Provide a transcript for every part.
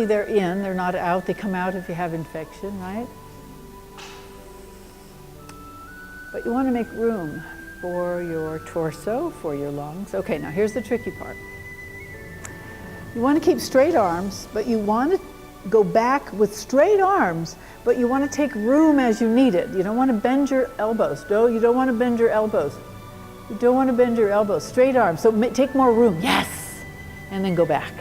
currently they're in, they're not out. They come out if you have infection, right? But you want to make room for your torso, for your lungs. Okay, now here's the tricky part. You want to keep straight arms, but you want to go back with straight arms, but you want to take room as you need it. You don't want to bend your elbows. No, you don't want to bend your elbows. You don't want to bend your elbows. Straight arms. So take more room. Yes. And then go back.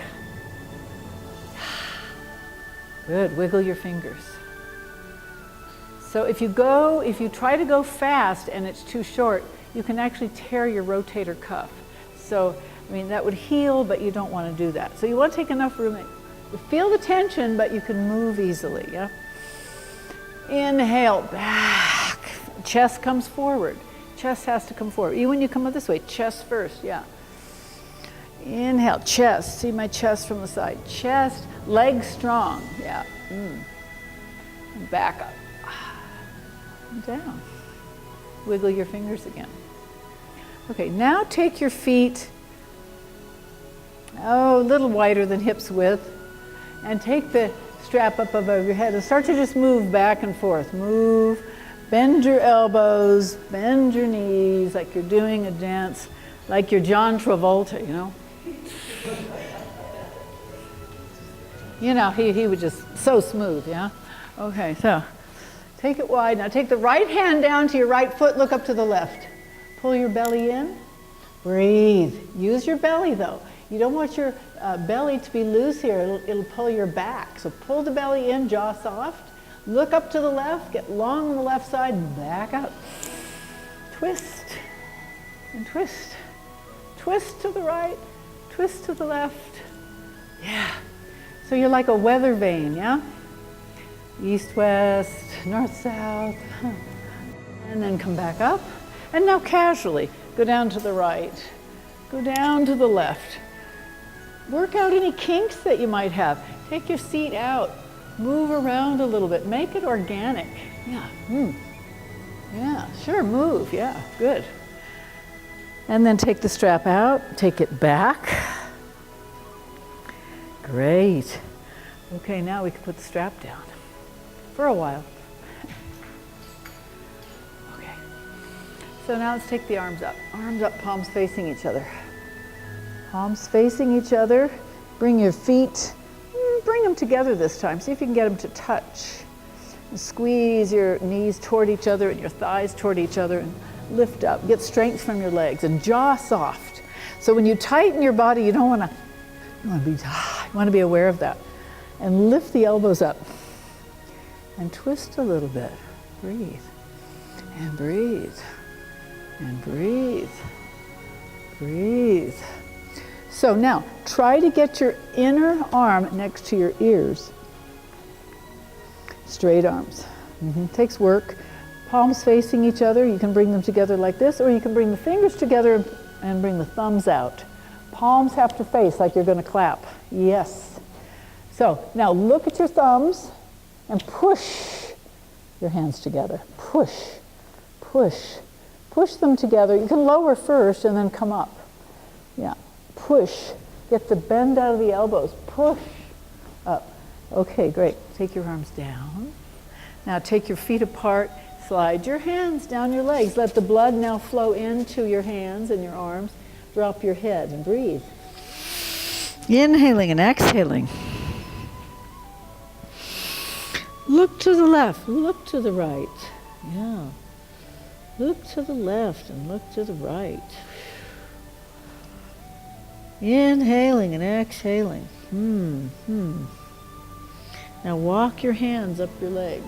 Good. Wiggle your fingers. So if you try to go fast and it's too short, you can actually tear your rotator cuff. So, I mean, that would heal, but you don't want to do that. So you want to take enough room. You feel the tension, but you can move easily, yeah? Inhale, back. Chest comes forward. Chest has to come forward. Even when you come up this way, chest first, yeah. Inhale, chest. See my chest from the side. Chest, legs strong, yeah. And back up. And down. Wiggle your fingers again. Okay, now take your feet, a little wider than hips width, and take the strap up above your head and start to just move back and forth. Move, bend your elbows, bend your knees like you're doing a dance, like you're John Travolta, you know? You know, he was just so smooth, yeah? Okay, so take it wide. Now take the right hand down to your right foot, look up to the left. Pull your belly in, breathe. Use your belly though. You don't want your belly to be loose here, it'll pull your back. So pull the belly in, jaw soft. Look up to the left, get long on the left side, back up. Twist and twist. Twist to the right, twist to the left. Yeah. So you're like a weather vane, yeah? East, west, north, south. And then come back up. And now casually, go down to the right, go down to the left. Work out any kinks that you might have. Take your seat out, move around a little bit, make it organic. Yeah, yeah, sure, move, yeah, good. And then take the strap out, take it back. Great. Okay, now we can put the strap down for a while. So now let's take the arms up, palms facing each other. Palms facing each other. Bring your feet, bring them together this time. See if you can get them to touch. And squeeze your knees toward each other and your thighs toward each other and lift up. Get strength from your legs and jaw soft. So when you tighten your body, you want to be aware of that. And lift the elbows up and twist a little bit. Breathe and breathe. And breathe, breathe. So now, try to get your inner arm next to your ears. Straight arms. Takes work. Palms facing each other. You can bring them together like this, or you can bring the fingers together and bring the thumbs out. Palms have to face like you're going to clap. Yes. So now look at your thumbs and push your hands together. Push, push. Push them together. You can lower first and then come up. Yeah, push. Get the bend out of the elbows. Push up. Okay, great. Take your arms down. Now take your feet apart. Slide your hands down your legs. Let the blood now flow into your hands and your arms. Drop your head and breathe. Inhaling and exhaling. Look to the left. Look to the right. Yeah. Look to the left and look to the right. Inhaling and exhaling. Now walk your hands up your legs.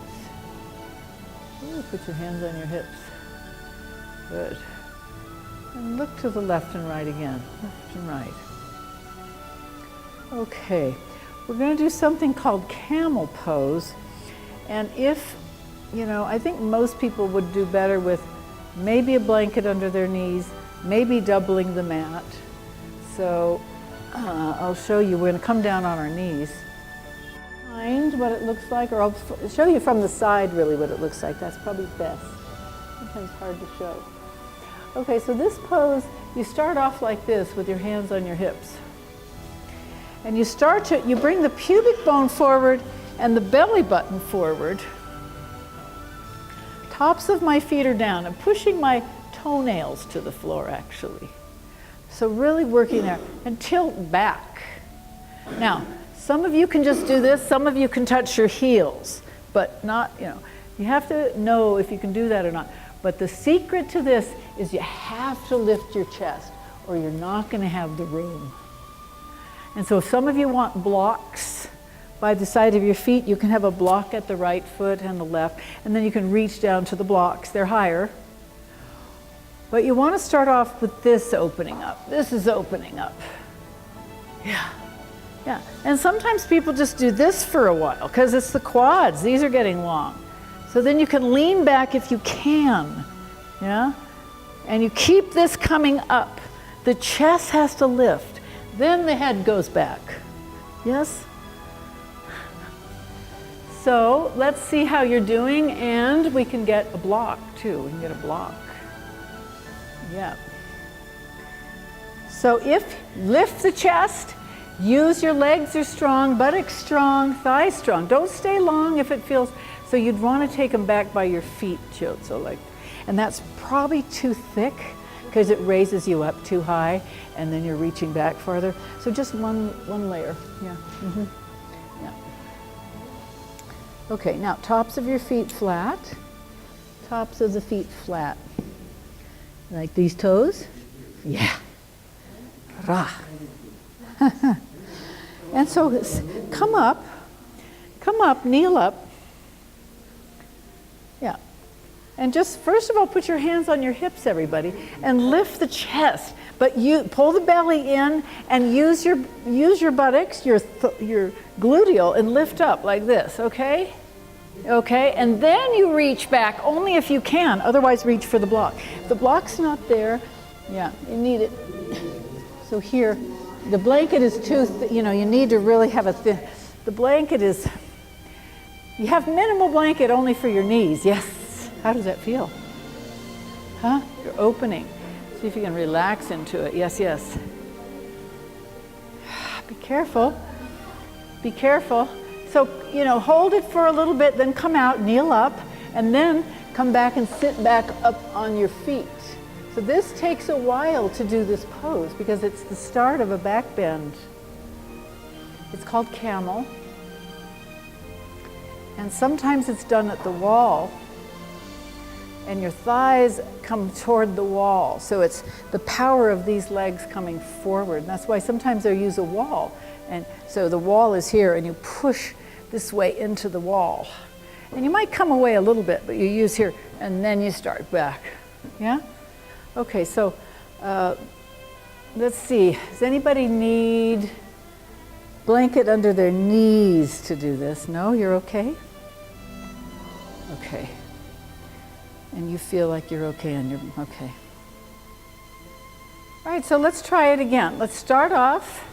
Ooh, put your hands on your hips. Good. And look to the left and right again. Left and right. Okay. We're going to do something called camel pose. And if, I think most people would do better with maybe a blanket under their knees, maybe doubling the mat. So I'll show you. We're going to come down on our knees. Find what it looks like, or I'll show you from the side really what it looks like. That's probably best. Sometimes hard to show. Okay, so this pose, you start off like this with your hands on your hips. And you bring the pubic bone forward and the belly button forward. Tops of my feet are down. I'm pushing my toenails to the floor, actually. So really working there. And tilt back. Now, some of you can just do this. Some of you can touch your heels. But not, you have to know if you can do that or not. But the secret to this is you have to lift your chest or you're not going to have the room. And so if some of you want blocks by the side of your feet, you can have a block at the right foot and the left, and then you can reach down to the blocks. They're higher. But you want to start off with this opening up. This is opening up. Yeah. Yeah. And sometimes people just do this for a while because it's the quads. These are getting long. So then you can lean back if you can. Yeah? And you keep this coming up. The chest has to lift. Then the head goes back. Yes? So let's see how you're doing, and we can get a block too. We can get a block. Yeah. So lift the chest, use your legs are strong, buttocks strong, thighs strong. Don't stay long if it feels, so you'd want to take them back by your feet, so and that's probably too thick, because it raises you up too high, and then you're reaching back farther. So just one layer, yeah. Mm-hmm. Yeah. Okay, now tops of your feet flat, tops of the feet flat. Like these toes? Yeah. Rah. And so come up, kneel up. Yeah. And just, first of all, put your hands on your hips, everybody, and lift the chest. But you pull the belly in and use your buttocks, your gluteal, and lift up like this, okay? Okay, and then you reach back only if you can, otherwise reach for the block. If the block's not there, yeah, you need it. So here, the blanket is too, you need to really have a thin, the blanket is, you have minimal blanket only for your knees, yes. How does that feel? Huh? You're opening. See if you can relax into it. Yes, yes. Be careful. Be careful. So, hold it for a little bit, then come out, kneel up, and then come back and sit back up on your feet. So this takes a while to do this pose because it's the start of a back bend. It's called camel. And sometimes it's done at the wall. And your thighs come toward the wall. So it's the power of these legs coming forward. And that's why sometimes they use a wall. And so the wall is here and you push this way into the wall. And you might come away a little bit, but you use here and then you start back. Yeah? Okay, so let's see. Does anybody need blanket under their knees to do this? No, you're okay? Okay. And you feel like you're okay and you're okay. All right, so let's try it again. Let's start off.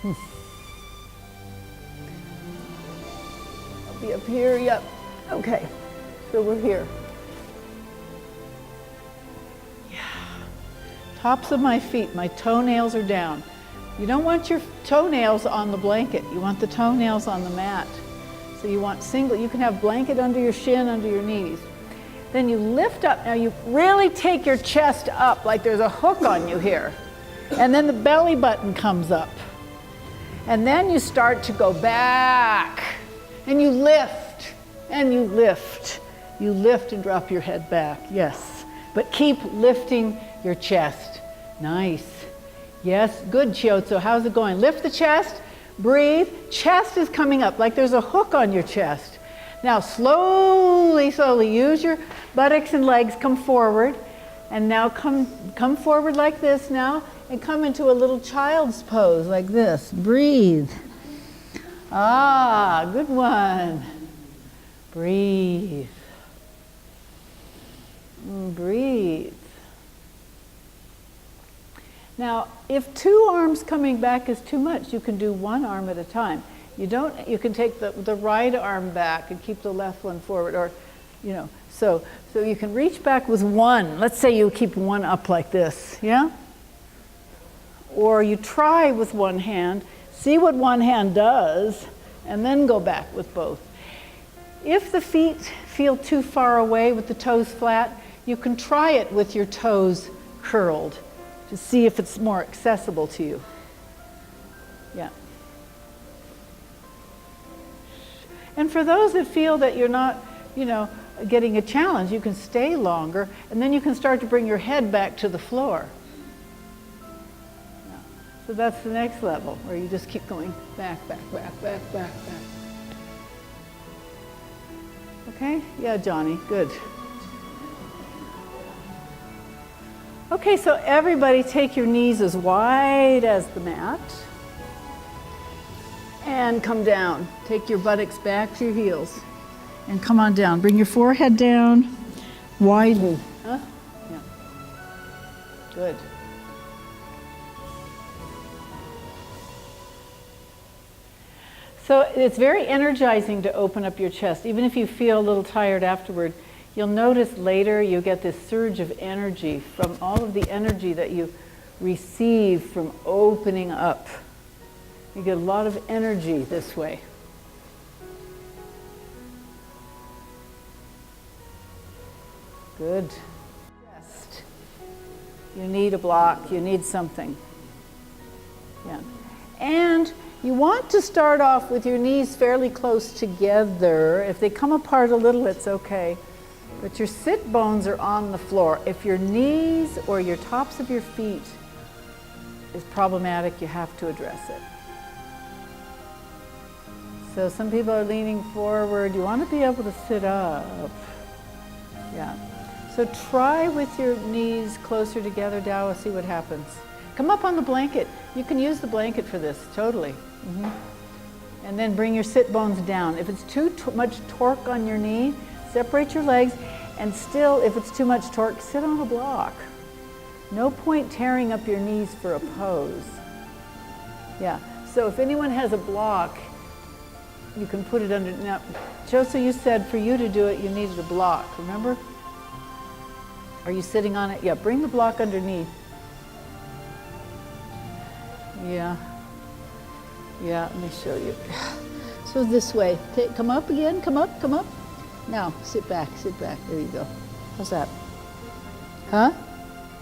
I'll be up here, yep. Okay, so we're here. Yeah. Tops of my feet, my toenails are down. You don't want your toenails on the blanket. You want the toenails on the mat. So you want single, you can have blanket under your shin, under your knees. Then you lift up. Now you really take your chest up like there's a hook on you here. And then the belly button comes up. And then you start to go back. And you lift, and you lift. You lift and drop your head back, yes. But keep lifting your chest. Nice. Yes, good, Chiotso. How's it going? Lift the chest. Breathe. Chest is coming up like there's a hook on your chest. Now slowly, slowly use your buttocks and legs, come forward. And now come forward like this now and come into a little child's pose like this. Breathe. Ah, good one. Breathe. Breathe. Now, if two arms coming back is too much, you can do one arm at a time. You can take the right arm back and keep the left one forward, or, so you can reach back with one. Let's say you keep one up like this, yeah? Or you try with one hand, see what one hand does, and then go back with both. If the feet feel too far away with the toes flat, you can try it with your toes curled to see if it's more accessible to you. Yeah. And for those that feel that you're not, getting a challenge, you can stay longer, and then you can start to bring your head back to the floor. Yeah. So that's the next level, where you just keep going back, back, back, back, back, back. Okay? Yeah, Johnny, good. Okay, so everybody take your knees as wide as the mat. And come down. Take your buttocks back to your heels. And come on down. Bring your forehead down. Widen. Huh? Yeah. Good. So it's very energizing to open up your chest. Even if you feel a little tired afterward, you'll notice later you get this surge of energy from all of the energy that you receive from opening up. You get a lot of energy this way. Good. Chest. You need a block, you need something. Yeah. And you want to start off with your knees fairly close together. If they come apart a little, it's okay. But your sit bones are on the floor. If your knees or your tops of your feet is problematic, you have to address it. So some people are leaning forward. You want to be able to sit up. Yeah. So try with your knees closer together, Dowa, see what happens. Come up on the blanket. You can use the blanket for this, totally. Mm-hmm. And then bring your sit bones down. If it's too much torque on your knee, separate your legs, and still, if it's too much torque, sit on a block. No point tearing up your knees for a pose. Yeah, so if anyone has a block, you can put it under. Now, Josa, you said for you to do it, you needed a block, remember? Are you sitting on it? Yeah, bring the block underneath. Yeah. Yeah, let me show you. So this way. Come up again, come up, come up. Now, sit back, there you go. How's that? Huh?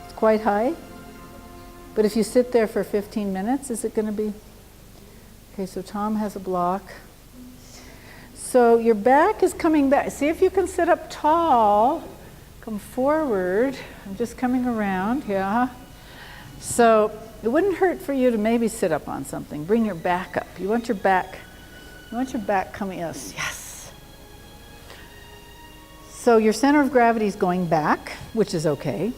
It's quite high? But if you sit there for 15 minutes, is it going to be? Okay, so Tom has a block. So your back is coming back. See if you can sit up tall. Come forward. I'm just coming around, yeah. So it wouldn't hurt for you to maybe sit up on something. Bring your back up. You want your back coming, yes. So your center of gravity is going back, which is okay.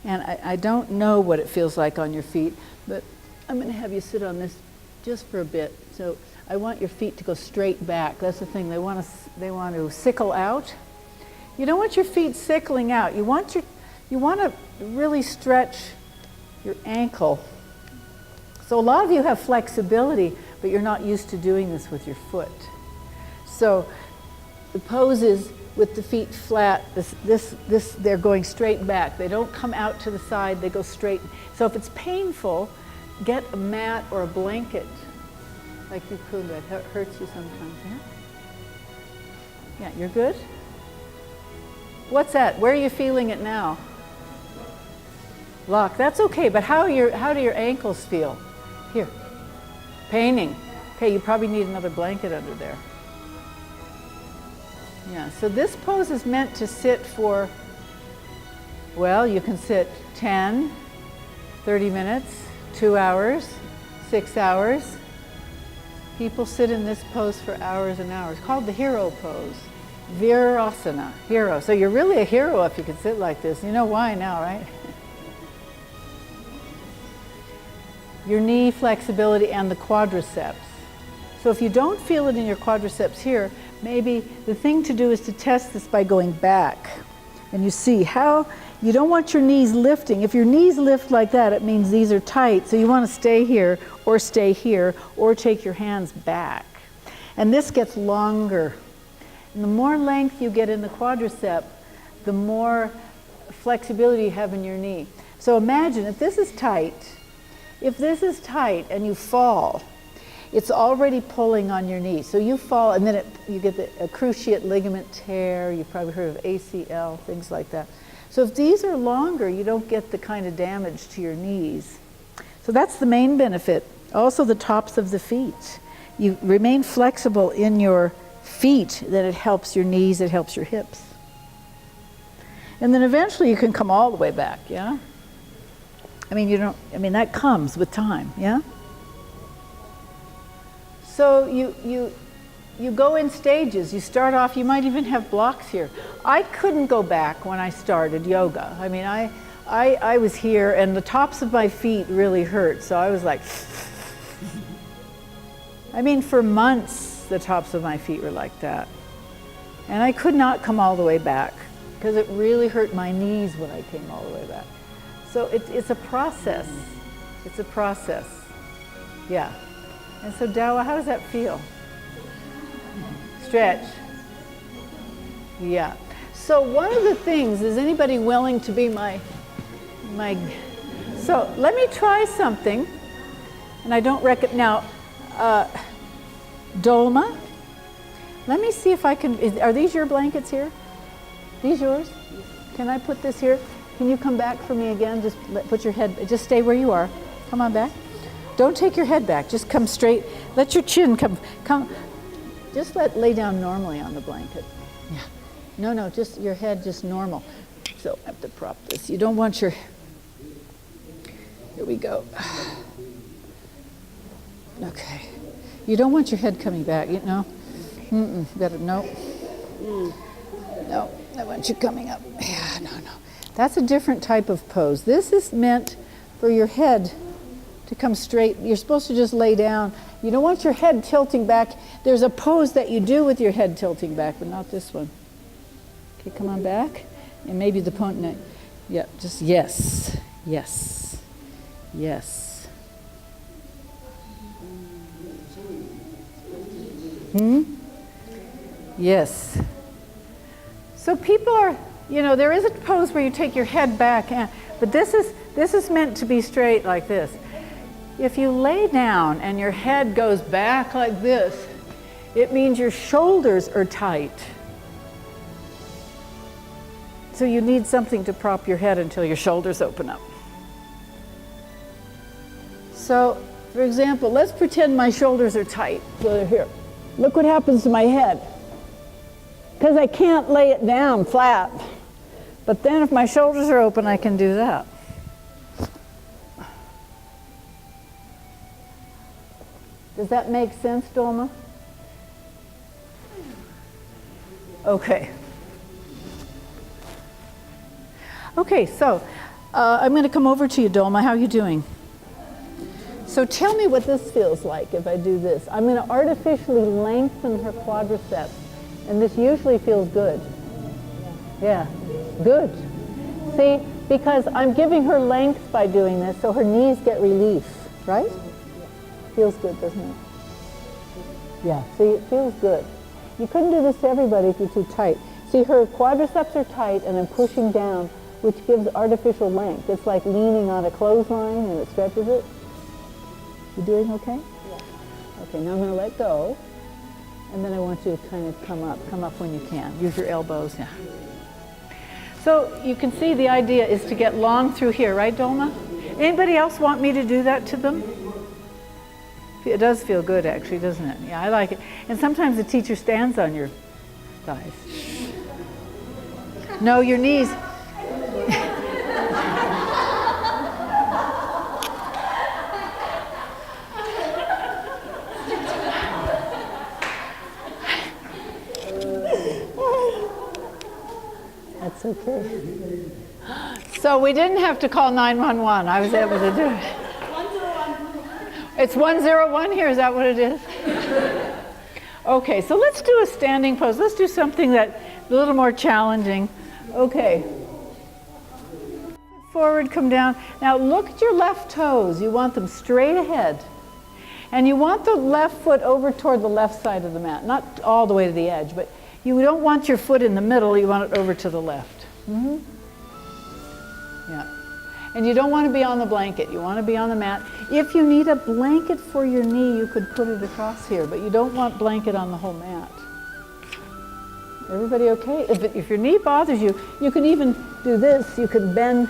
And I don't know what it feels like on your feet, but I'm going to have you sit on this just for a bit. So I want your feet to go straight back. That's the thing. They want to sickle out. You don't want your feet sickling out. You want to really stretch your ankle. So a lot of you have flexibility, but you're not used to doing this with your foot. So the pose is with the feet flat, they're going straight back. They don't come out to the side, they go straight. So if it's painful, get a mat or a blanket, like you could, that hurts you sometimes, yeah? Yeah, you're good? What's that? Where are you feeling it now? Lock, that's okay, but how do your ankles feel? Here, paining. Okay, you probably need another blanket under there. Yeah, so this pose is meant to sit for, well, you can sit 10, 30 minutes, 2 hours, 6 hours. People sit in this pose for hours and hours, called the hero pose. Virasana, hero. So you're really a hero if you can sit like this. You know why now, right? Your knee flexibility and the quadriceps. So if you don't feel it in your quadriceps here, maybe the thing to do is to test this by going back. And you see how you don't want your knees lifting. If your knees lift like that, it means these are tight. So you want to stay here, or take your hands back. And this gets longer. And the more length you get in the quadricep, the more flexibility you have in your knee. So imagine if this is tight, if this is tight and you fall, it's already pulling on your knee. So you fall, and then you get the cruciate ligament tear. You've probably heard of ACL, things like that. So if these are longer, you don't get the kind of damage to your knees. So that's the main benefit. Also the tops of the feet. You remain flexible in your feet, then it helps your knees, it helps your hips. And then eventually you can come all the way back, yeah? I mean, that comes with time, yeah? So you go in stages. You start off, you might even have blocks here. I couldn't go back when I started yoga. I mean, I was here and the tops of my feet really hurt, so I was like, I mean, for months, the tops of my feet were like that. And I could not come all the way back because it really hurt my knees when I came all the way back. So it's a process. It's a process. Yeah. And so Dawa, how does that feel? Stretch. Yeah. So one of the things, is anybody willing to be my, so let me try something. And I don't reckon, now, Dolma, let me see if I can, are these your blankets here? These yours? Can I put this here? Can you come back for me again? Just put your head, just stay where you are. Come on back. Don't take your head back, just come straight. Let your chin come. Just lay down normally on the blanket. Yeah. No, just your head just normal. So I have to prop this. You don't want your, here we go. Okay. You don't want your head coming back, you know? Better, no. No, I want you coming up. Yeah, no. That's a different type of pose. This is meant for your head to come straight. You're supposed to just lay down. You don't want your head tilting back. There's a pose that you do with your head tilting back, but not this one. Okay, come on back. And maybe the point. Yeah, just yes. Yes. Yes. So people are, there is a pose where you take your head back, but this is meant to be straight like this. If you lay down and your head goes back like this, it means your shoulders are tight. So you need something to prop your head until your shoulders open up. So, for example, let's pretend my shoulders are tight. So they're here. Look what happens to my head. Because I can't lay it down flat. But then if my shoulders are open, I can do that. Does that make sense, Dolma? Okay. Okay, so I'm going to come over to you, Dolma. How are you doing? So tell me what this feels like if I do this. I'm going to artificially lengthen her quadriceps, and this usually feels good. Yeah, good. See, because I'm giving her length by doing this, so her knees get relief, right? Feels good, doesn't it? Yeah, see, it feels good. You couldn't do this to everybody if you're too tight. See, her quadriceps are tight, and I'm pushing down, which gives artificial length. It's like leaning on a clothesline, and it stretches it. You doing okay? Yeah. Okay, now I'm going to let go, and then I want you to kind of come up when you can. Use your elbows, yeah. So you can see the idea is to get long through here, right, Dolma? Anybody else want me to do that to them? It does feel good, actually, doesn't it? Yeah, I like it. And sometimes the teacher stands on your thighs. No, your knees. That's okay. So we didn't have to call 911. I was able to do it. 101. It's 101 here, is that what it is? Okay, so let's do a standing pose. Let's do something that's a little more challenging. Okay. Forward, come down. Now look at your left toes. You want them straight ahead. And you want the left foot over toward the left side of the mat. Not all the way to the edge, but you don't want your foot in the middle. You want it over to the left. Yeah. And you don't want to be on the blanket. You want to be on the mat. If you need a blanket for your knee, you could put it across here, but you don't want blanket on the whole mat. Everybody okay? If your knee bothers you, you can even do this. You can bend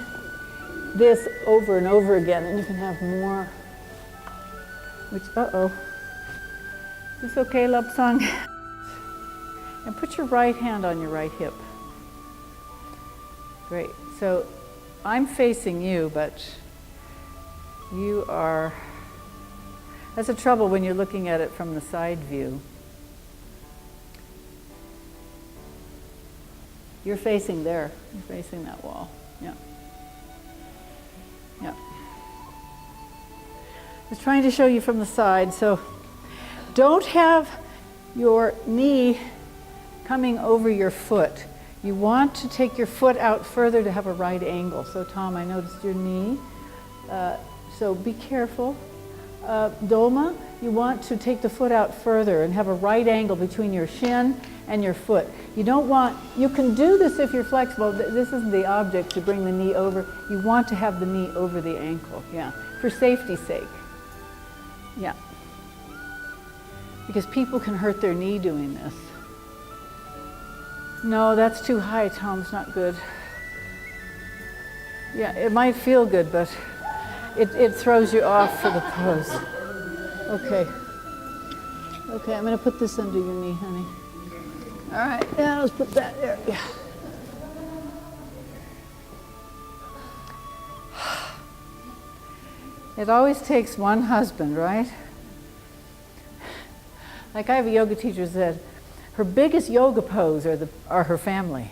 this over and over again, and you can have more. Which, uh-oh. Is this okay, love song? And put your right hand on your right hip. Great. So I'm facing you, but you are, that's the trouble when you're looking at it from the side view. You're facing there. You're facing that wall. Yeah. Yeah. I was trying to show you from the side, so don't have your knee coming over your foot. You want to take your foot out further to have a right angle. So Tom, I noticed your knee. So be careful. Dolma, you want to take the foot out further and have a right angle between your shin and your foot. You don't want, you can do this if you're flexible. This isn't the object to bring the knee over. You want to have the knee over the ankle, yeah, for safety's sake. Yeah. Because people can hurt their knee doing this. No, that's too high, Tom, it's not good. Yeah, it might feel good, but it throws you off for the pose. Okay. Okay, I'm gonna put this under your knee, honey. All right, yeah, let's put that there, yeah. It always takes one husband, right? Like I have a yoga teacher who said, her biggest yoga pose are her family.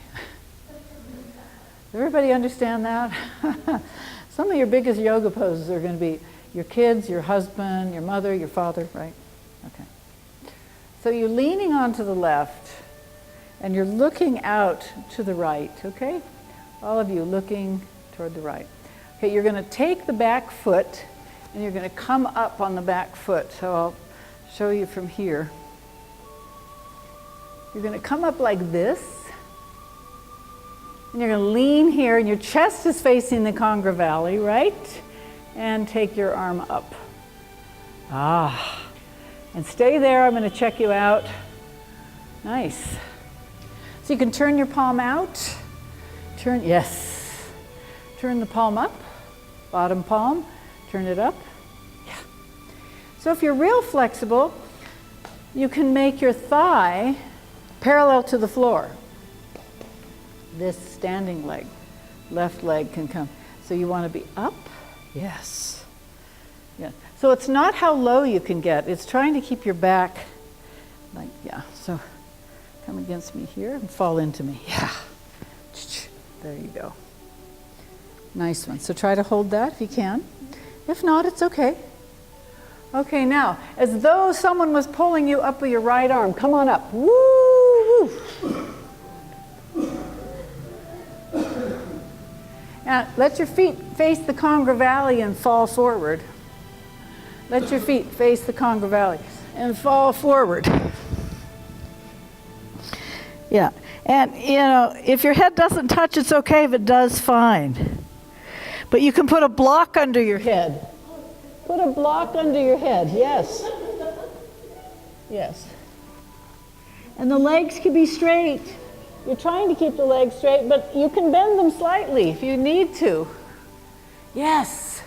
Does everybody understand that? Some of your biggest yoga poses are going to be your kids, your husband, your mother, your father, right? Okay. So you're leaning onto the left and you're looking out to the right, okay? All of you looking toward the right. Okay, you're going to take the back foot and you're going to come up on the back foot. So I'll show you from here. You're going to come up like this, and you're going to lean here, and your chest is facing the congra valley, right? And take your arm up. Ah, and stay there. I'm going to check you out. Nice. So you can turn your palm out. Yes. Turn the palm up, bottom palm, turn it up. Yeah. So if you're real flexible, you can make your thigh parallel to the floor. This standing leg, left leg can come. So you want to be up? Yes. Yeah. So it's not how low you can get. It's trying to keep your back like, yeah. So come against me here and fall into me. Yeah. There you go. Nice one. So try to hold that if you can. If not, it's okay. Okay, now, as though someone was pulling you up with your right arm, come on up. Woo! Now, let your feet face the conga valley and fall forward. Let your feet face the conga valley and fall forward. Yeah, and you know, if your head doesn't touch, it's okay. If it does, fine. But you can put a block under your head. Put a block under your head, yes. Yes. And the legs can be straight. You're trying to keep the legs straight, but you can bend them slightly if you need to. Yes.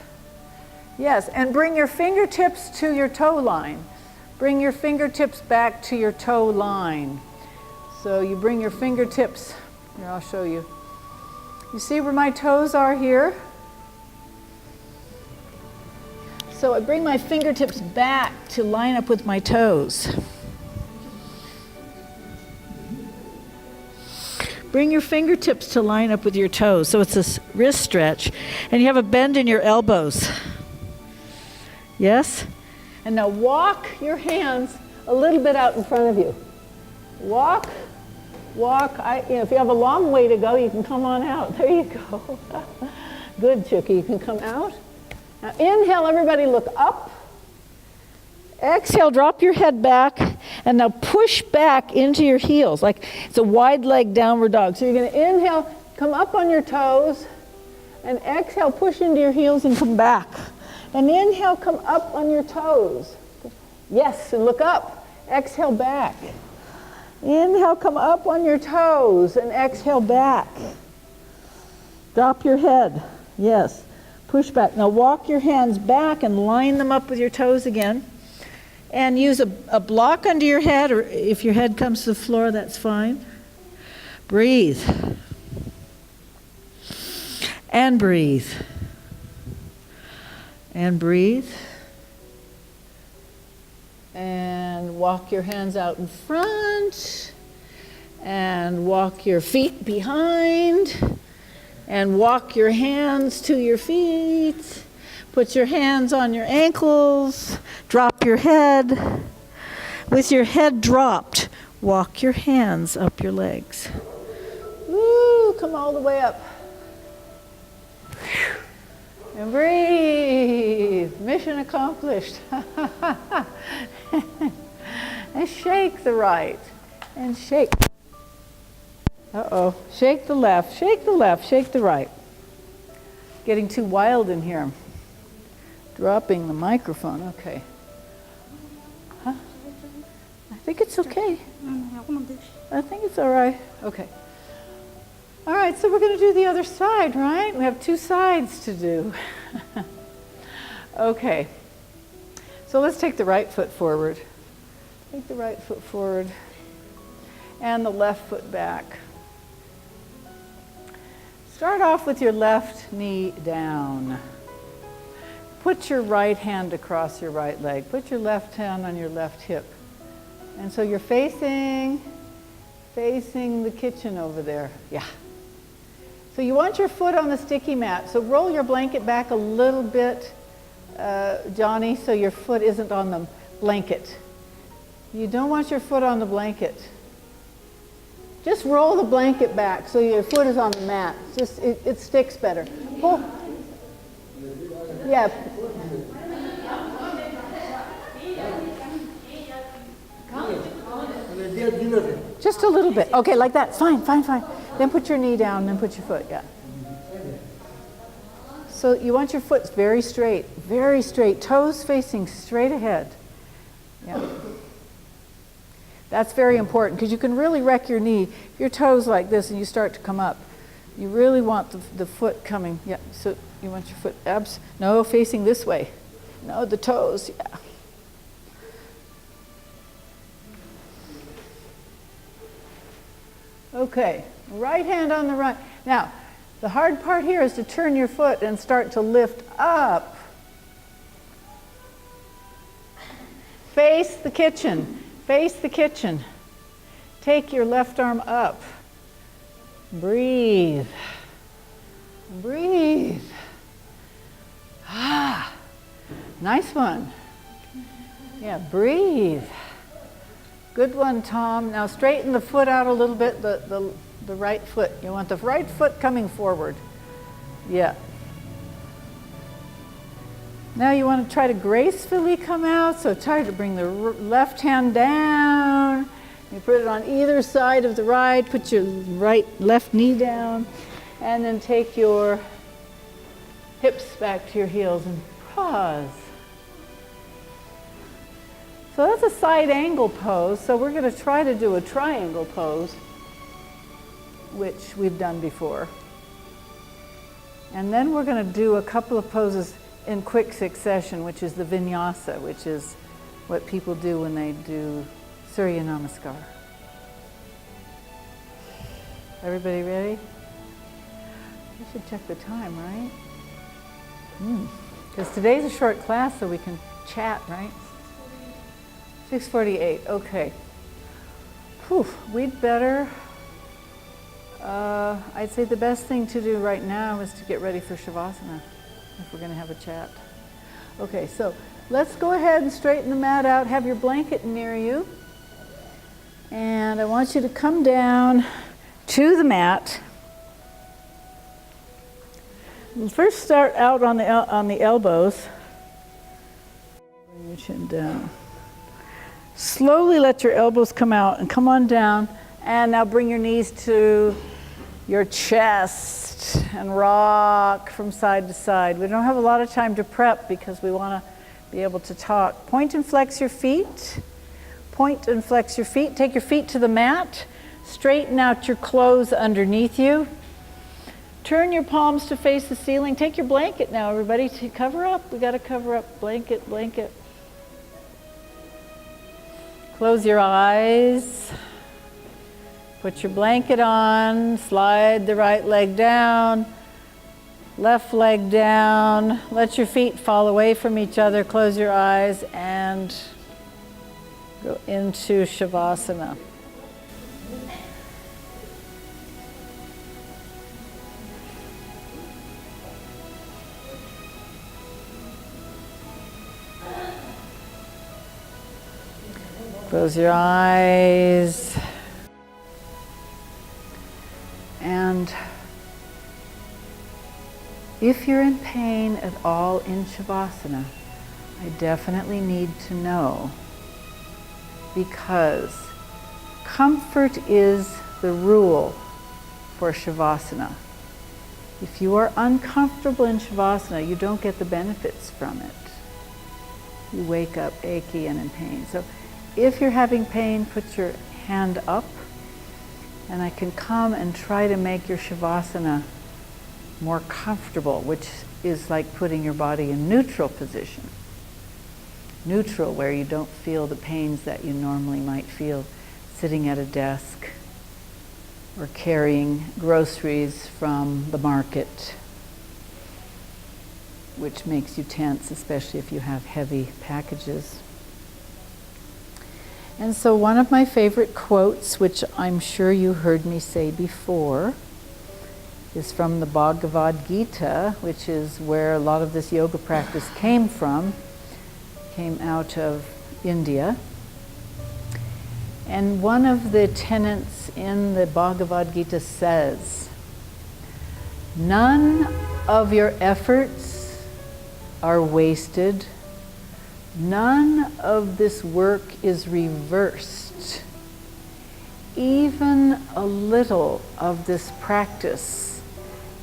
Yes, and bring your fingertips to your toe line. Bring your fingertips back to your toe line. So you bring your fingertips, here I'll show you. You see where my toes are here? So I bring my fingertips back to line up with my toes. Bring your fingertips to line up with your toes. So it's a wrist stretch. And you have a bend in your elbows. Yes? And now walk your hands a little bit out in front of you. Walk, walk. If you have a long way to go, you can come on out. There you go. Good, Chucky. You can come out. Now inhale, everybody look up. Exhale, drop your head back, and now push back into your heels. Like it's a wide leg downward dog. So you're going to inhale, come up on your toes, And exhale, push into your heels and come back. And inhale, come up on your toes. Yes, and look up. Exhale, back. Inhale, come up on your toes and exhale back. Drop your head. Yes. Push back. Now walk your hands back and line them up with your toes again. And use a block under your head, or if your head comes to the floor, that's fine. Breathe. And breathe. And breathe. And walk your hands out in front. And walk your feet behind. And walk your hands to your feet. Put your hands on your ankles. Drop your head. With your head dropped, walk your hands up your legs. Woo, come all the way up. And breathe. Mission accomplished. And shake the right. And shake. Uh-oh. Shake the left. Shake the left. Shake the right. Getting too wild in here. Dropping the microphone. Okay. Huh? I think it's okay. I think it's all right. Okay. All right, so we're going to do the other side, right? We have two sides to do. Okay. So let's take the right foot forward. Take the right foot forward. And the left foot back. Start off with your left knee down. Put your right hand across your right leg. Put your left hand on your left hip. And so you're facing the kitchen over there. Yeah. So you want your foot on the sticky mat. So roll your blanket back a little bit, Johnny, so your foot isn't on the blanket. You don't want your foot on the blanket. Just roll the blanket back so your foot is on the mat. Just it sticks better. Pull. Yeah. Just a little bit. Okay, like that. Fine. Then put your knee down, then put your foot, yeah. So you want your foot very straight, toes facing straight ahead. Yeah. That's very important because you can really wreck your knee. If your toes like this and you start to come up, you really want the foot coming. Yeah, so you want your foot no, facing this way. No, the toes, yeah. Okay, right hand on the right. Now, the hard part here is to turn your foot and start to lift up. Face the kitchen. Face the kitchen. Take your left arm up. Breathe. Breathe. Ah, nice one. Yeah, breathe. Good one, Tom. Now straighten the foot out a little bit, the right foot. You want the right foot coming forward. Yeah. Now you want to try to gracefully come out, so try to bring the left hand down. You put it on either side of the right, put your left knee down, and then take your hips back to your heels and pause. So that's a side angle pose, so we're going to try to do a triangle pose, which we've done before. And then we're going to do a couple of poses in quick succession, which is the vinyasa, which is what people do when they do Surya Namaskar. Everybody ready? We should check the time, right? Because today's a short class, so we can chat, right? 6:48, okay. Whew, we'd better, I'd say the best thing to do right now is to get ready for Shavasana, if we're gonna have a chat. Okay, so let's go ahead and straighten the mat out, have your blanket near you. And I want you to come down to the mat. We'll first start out on the elbows. Bring your chin down. Slowly let your elbows come out and come on down. And now bring your knees to your chest and rock from side to side. We don't have a lot of time to prep because we want to be able to talk. Point and flex your feet. Point and flex your feet. Take your feet to the mat. Straighten out your clothes underneath you. Turn your palms to face the ceiling. Take your blanket now, everybody, to cover up. We got to cover up. Blanket, blanket. Close your eyes. Put your blanket on. Slide the right leg down. Left leg down. Let your feet fall away from each other. Close your eyes and go into Shavasana. Close your eyes. And if you're in pain at all in Shavasana, I definitely need to know, because comfort is the rule for Shavasana. If you are uncomfortable in Shavasana, you don't get the benefits from it. You wake up achy and in pain. So if you're having pain, put your hand up, and I can come and try to make your Shavasana more comfortable, which is like putting your body in neutral position. Neutral, where you don't feel the pains that you normally might feel sitting at a desk or carrying groceries from the market, which makes you tense, especially if you have heavy packages. And so one of my favorite quotes, which I'm sure you heard me say before, is from the Bhagavad Gita, which is where a lot of this yoga practice came from, came out of India. And one of the tenets in the Bhagavad Gita says, "None of your efforts are wasted. None of this work is reversed. Even a little of this practice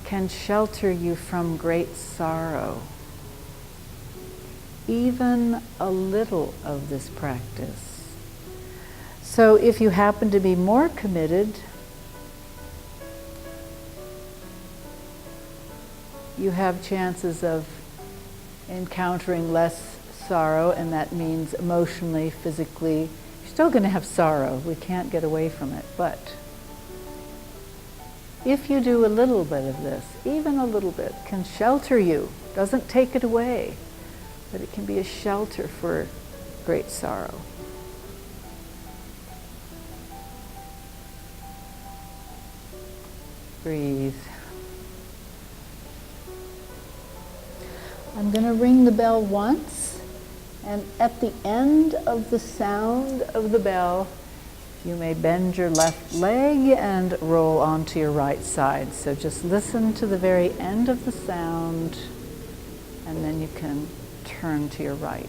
can shelter you from great sorrow." Even a little of this practice. So if you happen to be more committed, you have chances of encountering less sorrow, and that means emotionally, physically, you're still going to have sorrow. We can't get away from it. But if you do a little bit of this, even a little bit, can shelter you, doesn't take it away, but it can be a shelter for great sorrow. Breathe. I'm going to ring the bell once. And at the end of the sound of the bell, you may bend your left leg and roll onto your right side. So just listen to the very end of the sound, and then you can turn to your right.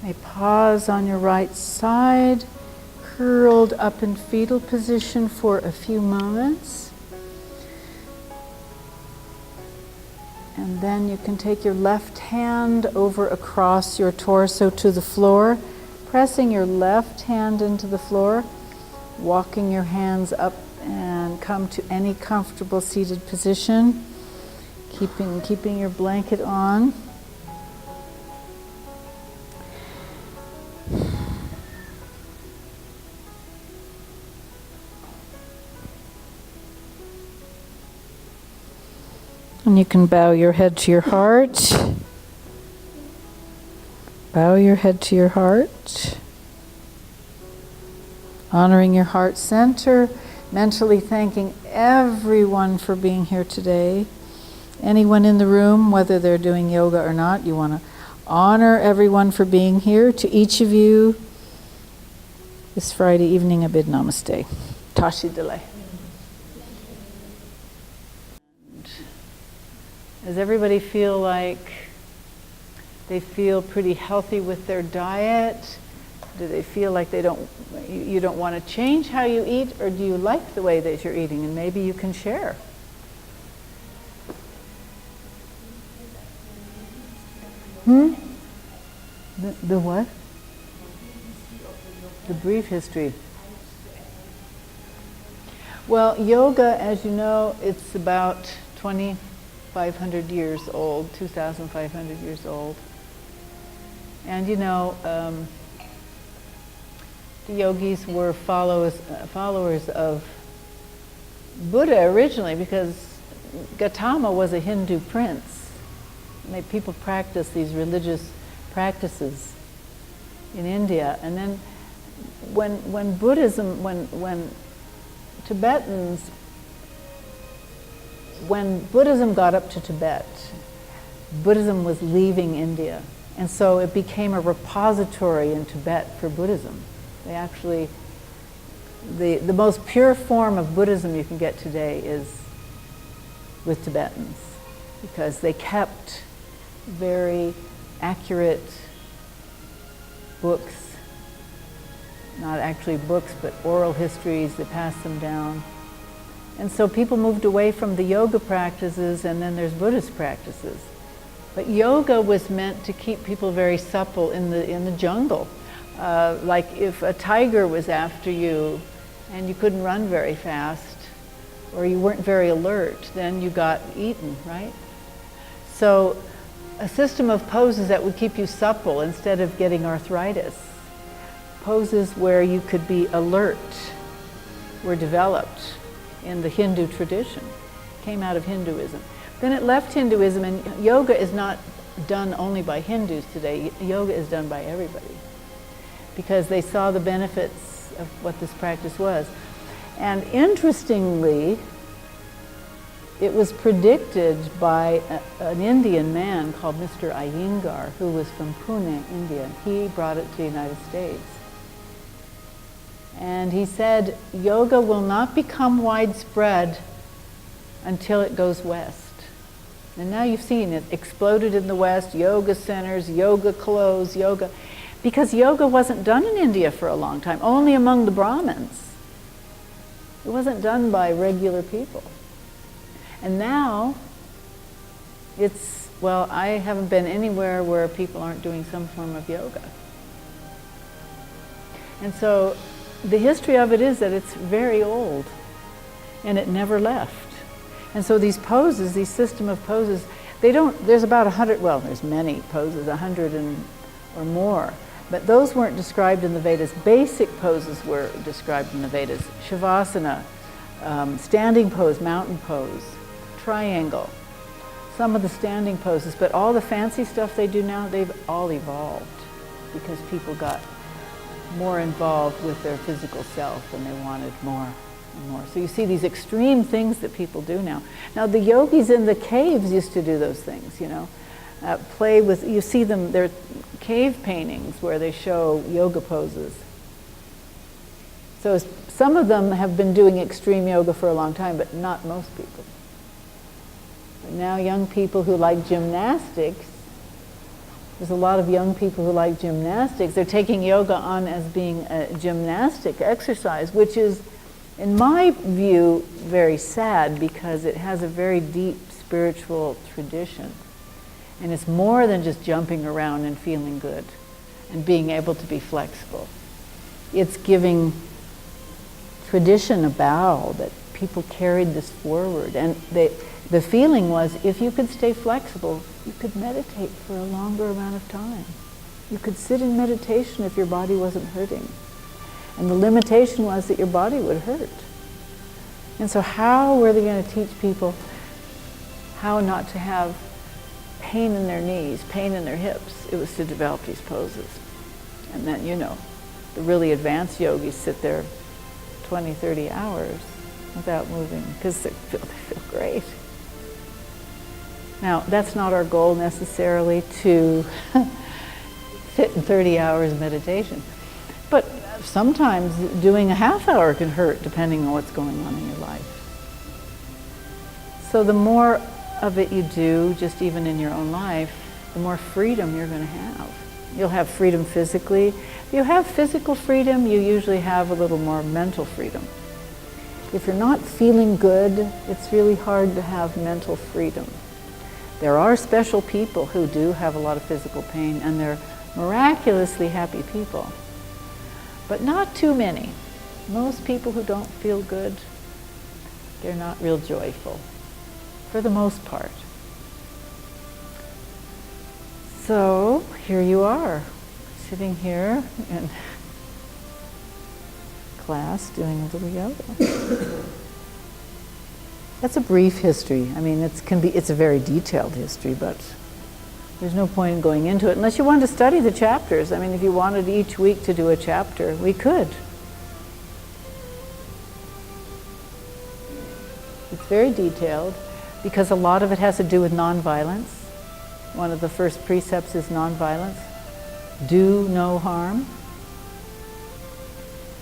May pause on your right side, curled up in fetal position for a few moments. And then you can take your left hand over across your torso to the floor, pressing your left hand into the floor, walking your hands up and come to any comfortable seated position, keeping your blanket on. And you can bow your head to your heart. Bow your head to your heart. Honoring your heart center, mentally thanking everyone for being here today. Anyone in the room, whether they're doing yoga or not, you want to honor everyone for being here. To each of you, this Friday evening, I bid namaste. Tashi Delek. Does everybody feel like they feel pretty healthy with their diet? Do they feel like you don't want to change how you eat, or do you like the way that you're eating? And maybe you can share. The what? The brief history. Well, yoga, as you know, it's about 2,500 years old, 2,500 years old. And you know, the yogis were followers of Buddha originally, because Gautama was a Hindu prince. People practice these religious practices in India. And then when Buddhism, when Tibetans, when Buddhism got up to Tibet, Buddhism was leaving India. And so it became a repository in Tibet for Buddhism. They actually, the most pure form of Buddhism you can get today is with Tibetans, because they kept very accurate books, not actually books, but oral histories. They passed them down. And so people moved away from the yoga practices, and then there's Buddhist practices. But yoga was meant to keep people very supple in the jungle. Like if a tiger was after you and you couldn't run very fast, or you weren't very alert, then you got eaten, right? So a system of poses that would keep you supple instead of getting arthritis. Poses where you could be alert were developed in the Hindu tradition, came out of Hinduism. Then it left Hinduism, and yoga is not done only by Hindus today. Yoga is done by everybody, because they saw the benefits of what this practice was. And interestingly, it was predicted by an Indian man called Mr. Iyengar, who was from Pune, India. He brought it to the United States. And he said, yoga will not become widespread until it goes west. And now you've seen it exploded in the West, yoga centers, yoga clothes, yoga, because yoga wasn't done in India for a long time, only among the Brahmins. It wasn't done by regular people. And now it's, well, I haven't been anywhere where people aren't doing some form of yoga. And so the history of it is that it's very old, and it never left. And so these poses, these system of poses, there's about 100, well, there's many poses, 100 or more, but those weren't described in the Vedas. Basic poses were described in the Vedas. Shavasana, standing pose, mountain pose, triangle, some of the standing poses, but all the fancy stuff they do now, they've all evolved because people got more involved with their physical self, and they wanted more and more. So you see these extreme things that people do now. Now the yogis in the caves used to do those things, you know, play with, you see them, they're cave paintings where they show yoga poses. So some of them have been doing extreme yoga for a long time, but not most people. But now young people who like gymnastics, there's a lot of young people who like gymnastics. They're taking yoga on as being a gymnastic exercise, which is, in my view, very sad, because it has a very deep spiritual tradition. And it's more than just jumping around and feeling good and being able to be flexible. It's giving tradition a bow, that people carried this forward. And the feeling was, if you could stay flexible, you could meditate for a longer amount of time. You could sit in meditation if your body wasn't hurting. And the limitation was that your body would hurt. And so how were they going to teach people how not to have pain in their knees, pain in their hips. It was to develop these poses. And then, you know, the really advanced yogis sit there 20, 30 hours without moving because they feel great. Now, that's not our goal necessarily to sit in 30 hours of meditation. But sometimes doing a half hour can hurt depending on what's going on in your life. So the more of it you do, just even in your own life, the more freedom you're going to have. You'll have freedom physically. If you have physical freedom, you usually have a little more mental freedom. If you're not feeling good, it's really hard to have mental freedom. There are special people who do have a lot of physical pain, and they're miraculously happy people. But not too many. Most people who don't feel good, they're not real joyful, for the most part. So here you are, sitting here in class doing a little yoga. That's a brief history. I mean, it's a very detailed history, but there's no point in going into it unless you want to study the chapters. I mean, if you wanted each week to do a chapter, we could. It's very detailed because a lot of it has to do with nonviolence. One of the first precepts is nonviolence. Do no harm.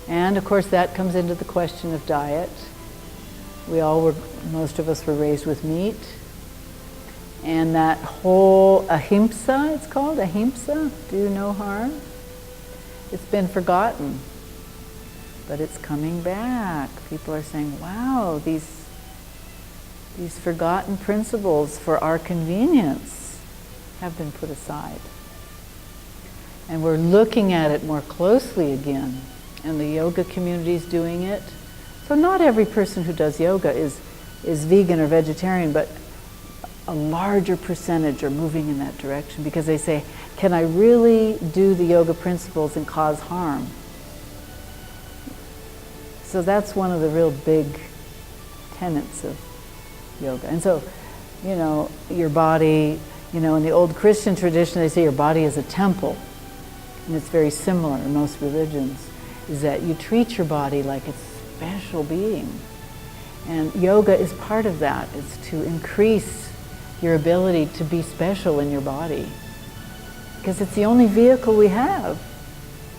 And of course that comes into the question of diet. Most of us were raised with meat. And that whole ahimsa, it's called ahimsa, do no harm. It's been forgotten, but it's coming back. People are saying, wow, these forgotten principles for our convenience have been put aside. And we're looking at it more closely again, and the yoga community is doing it. So not every person who does yoga is vegan or vegetarian, but a larger percentage are moving in that direction because they say, can I really do the yoga principles and cause harm? So that's one of the real big tenets of yoga. And so, you know, your body, you know, in the old Christian tradition, they say your body is a temple. And it's very similar in most religions, is that you treat your body like it's a special being. And yoga is part of that. It's to increase your ability to be special in your body. Because it's the only vehicle we have.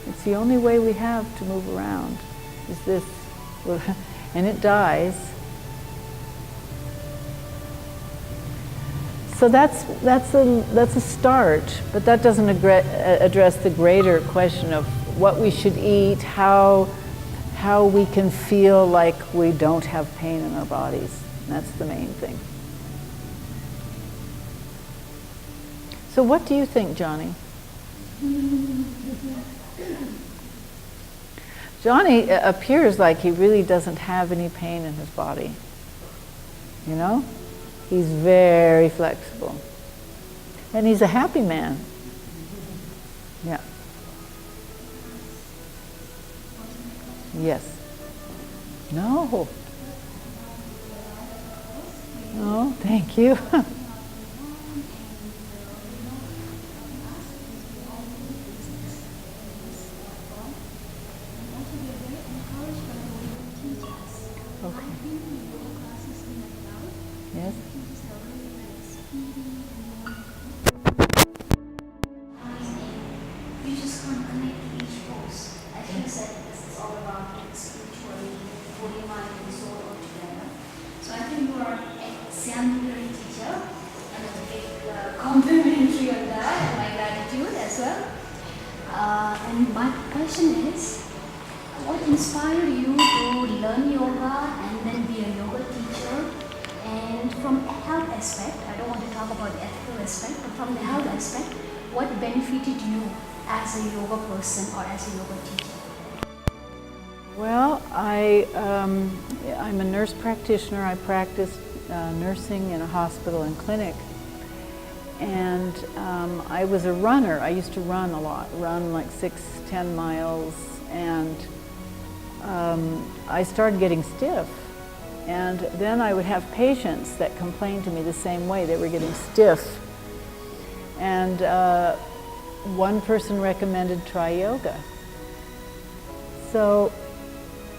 It's the only way we have to move around, is this. And it dies. So that's a start, but that doesn't address the greater question of what we should eat, how we can feel like we don't have pain in our bodies. That's the main thing. So what do you think, Johnny? Johnny appears like he really doesn't have any pain in his body. You know? He's very flexible. And he's a happy man. Yeah. Yes. No. No, thank you. Okay. Yes. You just can't connect to each pose. As you said, this is all about spiritually, body, mind, and soul all together. So I think you are an exemplary teacher, and a big complimentary on that, and my gratitude as well. And my question is, what inspired you to learn yoga and then be a yoga teacher? And from a health aspect, I don't want to talk about the ethical aspect, but from the health aspect, what benefited you as a yoga person or as a yoga teacher? Well, I'm a nurse practitioner. I practiced nursing in a hospital and clinic. And I was a runner. I used to run a lot, run like 6-10 miles. And I started getting stiff. And then I would have patients that complained to me the same way. They were getting stiff. And one person recommended try yoga. So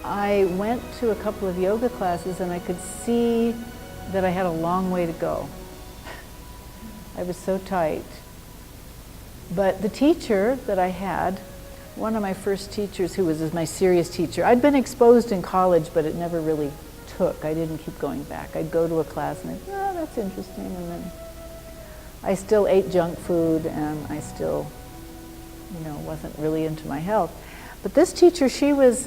I went to a couple of yoga classes and I could see that I had a long way to go. I was so tight. But the teacher that I had, one of my first teachers who was my serious teacher, I'd been exposed in college, but it never really took. I didn't keep going back. I'd go to a class and I'd, oh, that's interesting. And then I still ate junk food and I still, wasn't really into my health. But this teacher, she was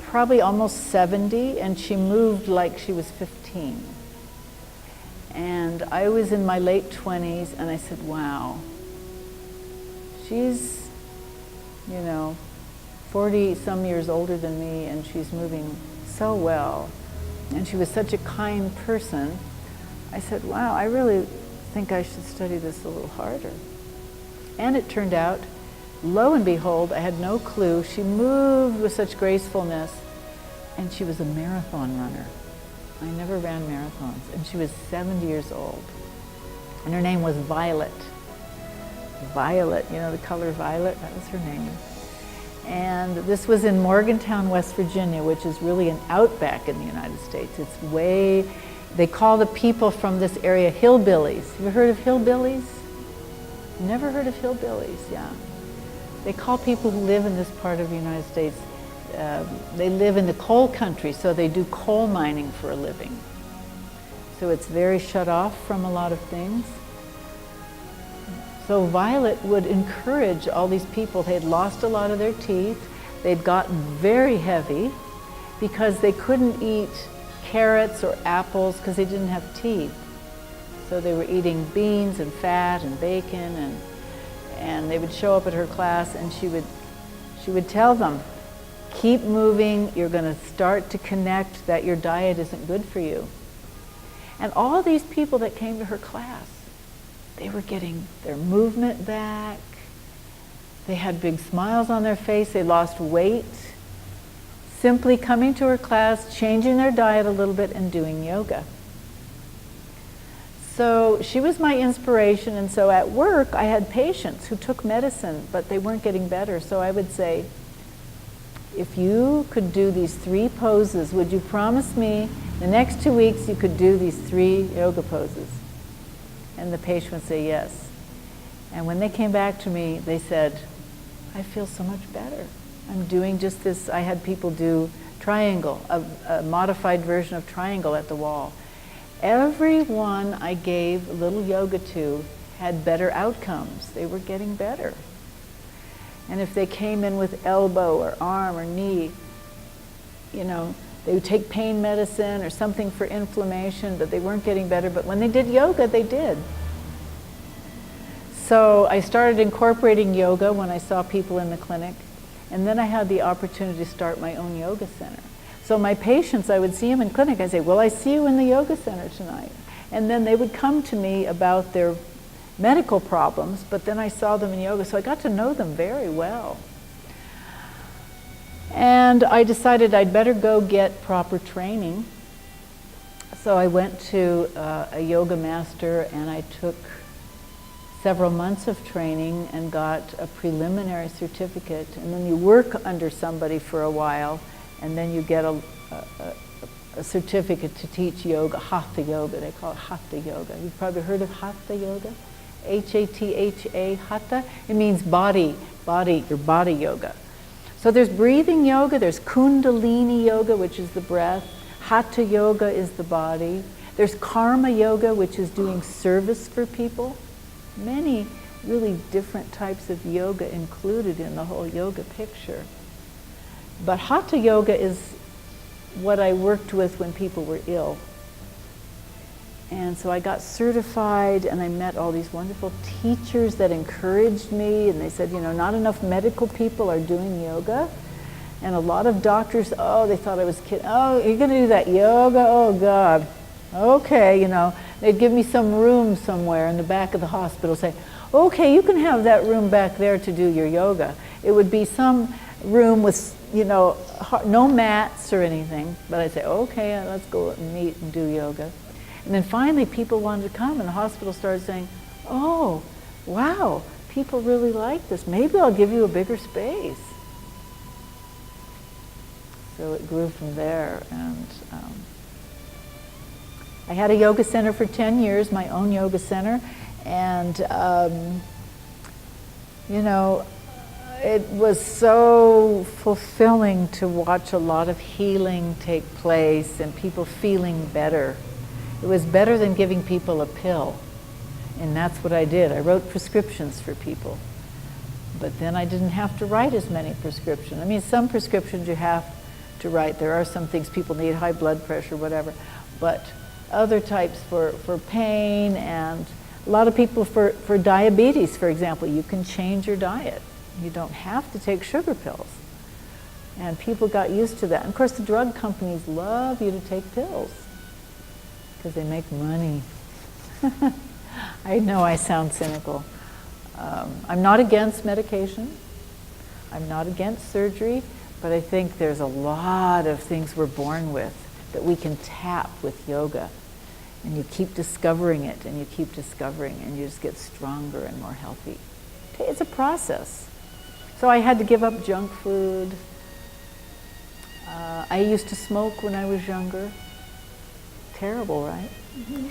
probably almost 70 and she moved like she was 15. And I was in my late 20s and I said, wow, she's 40 some years older than me and she's moving so well. And she was such a kind person. I said, wow, I really think I should study this a little harder. And it turned out, lo and behold, I had no clue. She moved with such gracefulness and she was a marathon runner. I never ran marathons. And she was 70 years old. And her name was Violet. Violet, the color violet, that was her name. And this was in Morgantown, West Virginia, which is really an outback in the United States. It's they call the people from this area hillbillies. Have you heard of hillbillies? Never heard of hillbillies, yeah. They call people who live in this part of the United States, they live in the coal country, so they do coal mining for a living. So it's very shut off from a lot of things. So Violet would encourage all these people. They had lost a lot of their teeth. They'd gotten very heavy because they couldn't eat carrots or apples because they didn't have teeth. So they were eating beans and fat and bacon, and they would show up at her class and she would tell them, keep moving, you're going to start to connect that your diet isn't good for you. And all these people that came to her class, they were getting their movement back. They had big smiles on their face. They lost weight. Simply coming to her class, changing their diet a little bit, and doing yoga. So she was my inspiration. And so at work, I had patients who took medicine, but they weren't getting better. So I would say, if you could do these 3 poses, would you promise me the next 2 weeks you could do these 3 yoga poses? And the patient would say yes. And when they came back to me, they said, I feel so much better. I'm doing just this. I had people do triangle, a modified version of triangle at the wall. Everyone I gave a little yoga to had better outcomes. They were getting better. And if they came in with elbow or arm or knee, they would take pain medicine or something for inflammation, but they weren't getting better. But when they did yoga, they did. So I started incorporating yoga when I saw people in the clinic. And then I had the opportunity to start my own yoga center. So my patients, I would see them in clinic. I'd say, well, I see you in the yoga center tonight. And then they would come to me about their medical problems, but then I saw them in yoga. So I got to know them very well. And I decided I'd better go get proper training. So I went to a yoga master and I took several months of training and got a preliminary certificate. And then you work under somebody for a while and then you get a certificate to teach yoga, Hatha yoga. They call it Hatha yoga. You've probably heard of Hatha yoga? H-A-T-H-A, Hatha. It means body, your body yoga. So there's breathing yoga, there's Kundalini yoga, which is the breath. Hatha yoga is the body. There's karma yoga, which is doing service for people. Many really different types of yoga included in the whole yoga picture. But Hatha yoga is what I worked with when people were ill. And so I got certified and I met all these wonderful teachers that encouraged me, and they said, not enough medical people are doing yoga. And a lot of doctors, they thought I was kidding. Oh, you're going to do that yoga? Oh, God. Okay, they'd give me some room somewhere in the back of the hospital, say, okay, you can have that room back there to do your yoga. It would be some room with, no mats or anything. But I'd say, okay, let's go and meet and do yoga. And then finally people wanted to come, and the hospital started saying, oh, wow, people really like this. Maybe I'll give you a bigger space. So it grew from there. And I had a yoga center for 10 years, my own yoga center. And, it was so fulfilling to watch a lot of healing take place and people feeling better. It was better than giving people a pill. And that's what I did. I wrote prescriptions for people. But then I didn't have to write as many prescriptions. I mean, some prescriptions you have to write. There are some things people need, high blood pressure, whatever. But other types for pain, and a lot of people for diabetes, for example, you can change your diet. You don't have to take sugar pills. And people got used to that. And of course, the drug companies love you to take pills because they make money. I know I sound cynical. I'm not against medication. I'm not against surgery, but I think there's a lot of things we're born with that we can tap with yoga. And you keep discovering it, and you keep discovering, and you just get stronger and more healthy. It's a process. So I had to give up junk food. I used to smoke when I was younger. Terrible, right? Mm-hmm.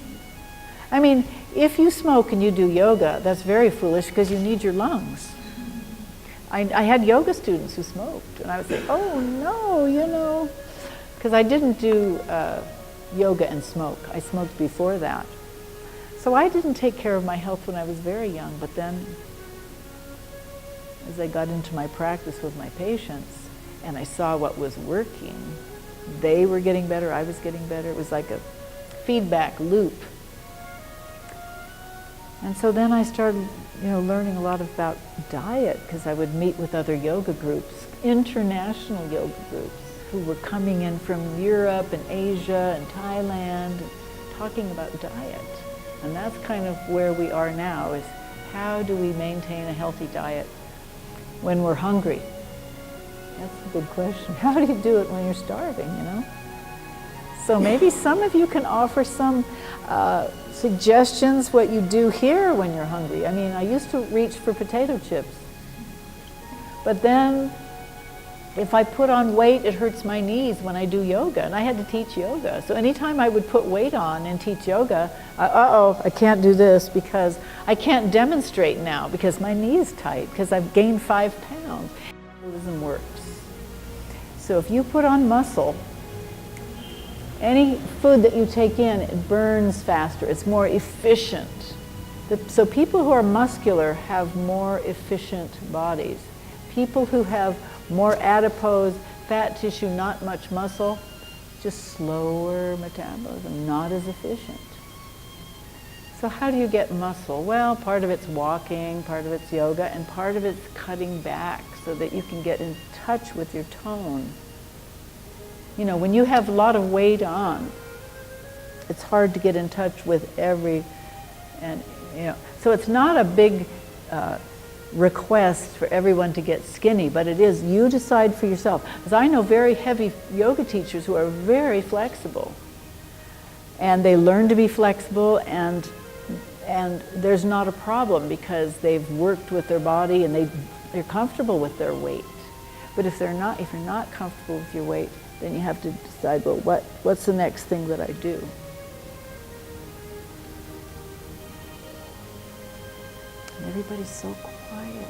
I mean, if you smoke and you do yoga, that's very foolish because you need your lungs. I had yoga students who smoked, and I would say, oh no, because I didn't do yoga and smoke. I smoked before that. So I didn't take care of my health when I was very young, but then as I got into my practice with my patients and I saw what was working, they were getting better, I was getting better. It was like a feedback loop. And so then I started, learning a lot about diet, because I would meet with other yoga groups, international yoga groups, who were coming in from Europe and Asia and Thailand, talking about diet. And that's kind of where we are now, is how do we maintain a healthy diet when we're hungry? That's a good question. How do you do it when you're starving, So maybe some of you can offer some suggestions what you do here when you're hungry. I mean, I used to reach for potato chips. But then if I put on weight, it hurts my knees when I do yoga, and I had to teach yoga. So anytime I would put weight on and teach yoga, I can't do this because I can't demonstrate now because my knee is tight, because I've gained 5 pounds. Metabolism works. So if you put on muscle, any food that you take in, it burns faster, it's more efficient. So people who are muscular have more efficient bodies. People who have more adipose, fat tissue, not much muscle, just slower metabolism, not as efficient. So how do you get muscle? Well, part of it's walking, part of it's yoga, and part of it's cutting back so that you can get in touch with your tone. When you have a lot of weight on, it's hard to get in touch with so it's not a big request for everyone to get skinny, but it is, you decide for yourself. Because I know very heavy yoga teachers who are very flexible, and they learn to be flexible, and there's not a problem because they've worked with their body and they're comfortable with their weight. But if you're not comfortable with your weight, then you have to decide, well, what's the next thing that I do? And everybody's so quiet.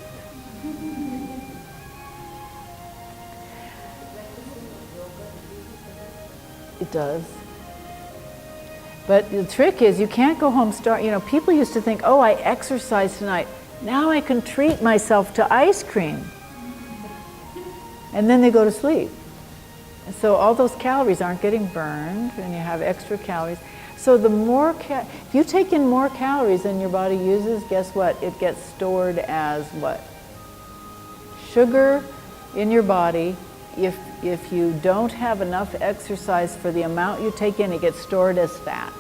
It does. But the trick is you can't go home people used to think, oh, I exercised tonight. Now I can treat myself to ice cream. And then they go to sleep. And so all those calories aren't getting burned, and you have extra calories. So the more, if you take in more calories than your body uses, guess what? It gets stored as what? Sugar in your body. If you don't have enough exercise for the amount you take in, it gets stored as fat.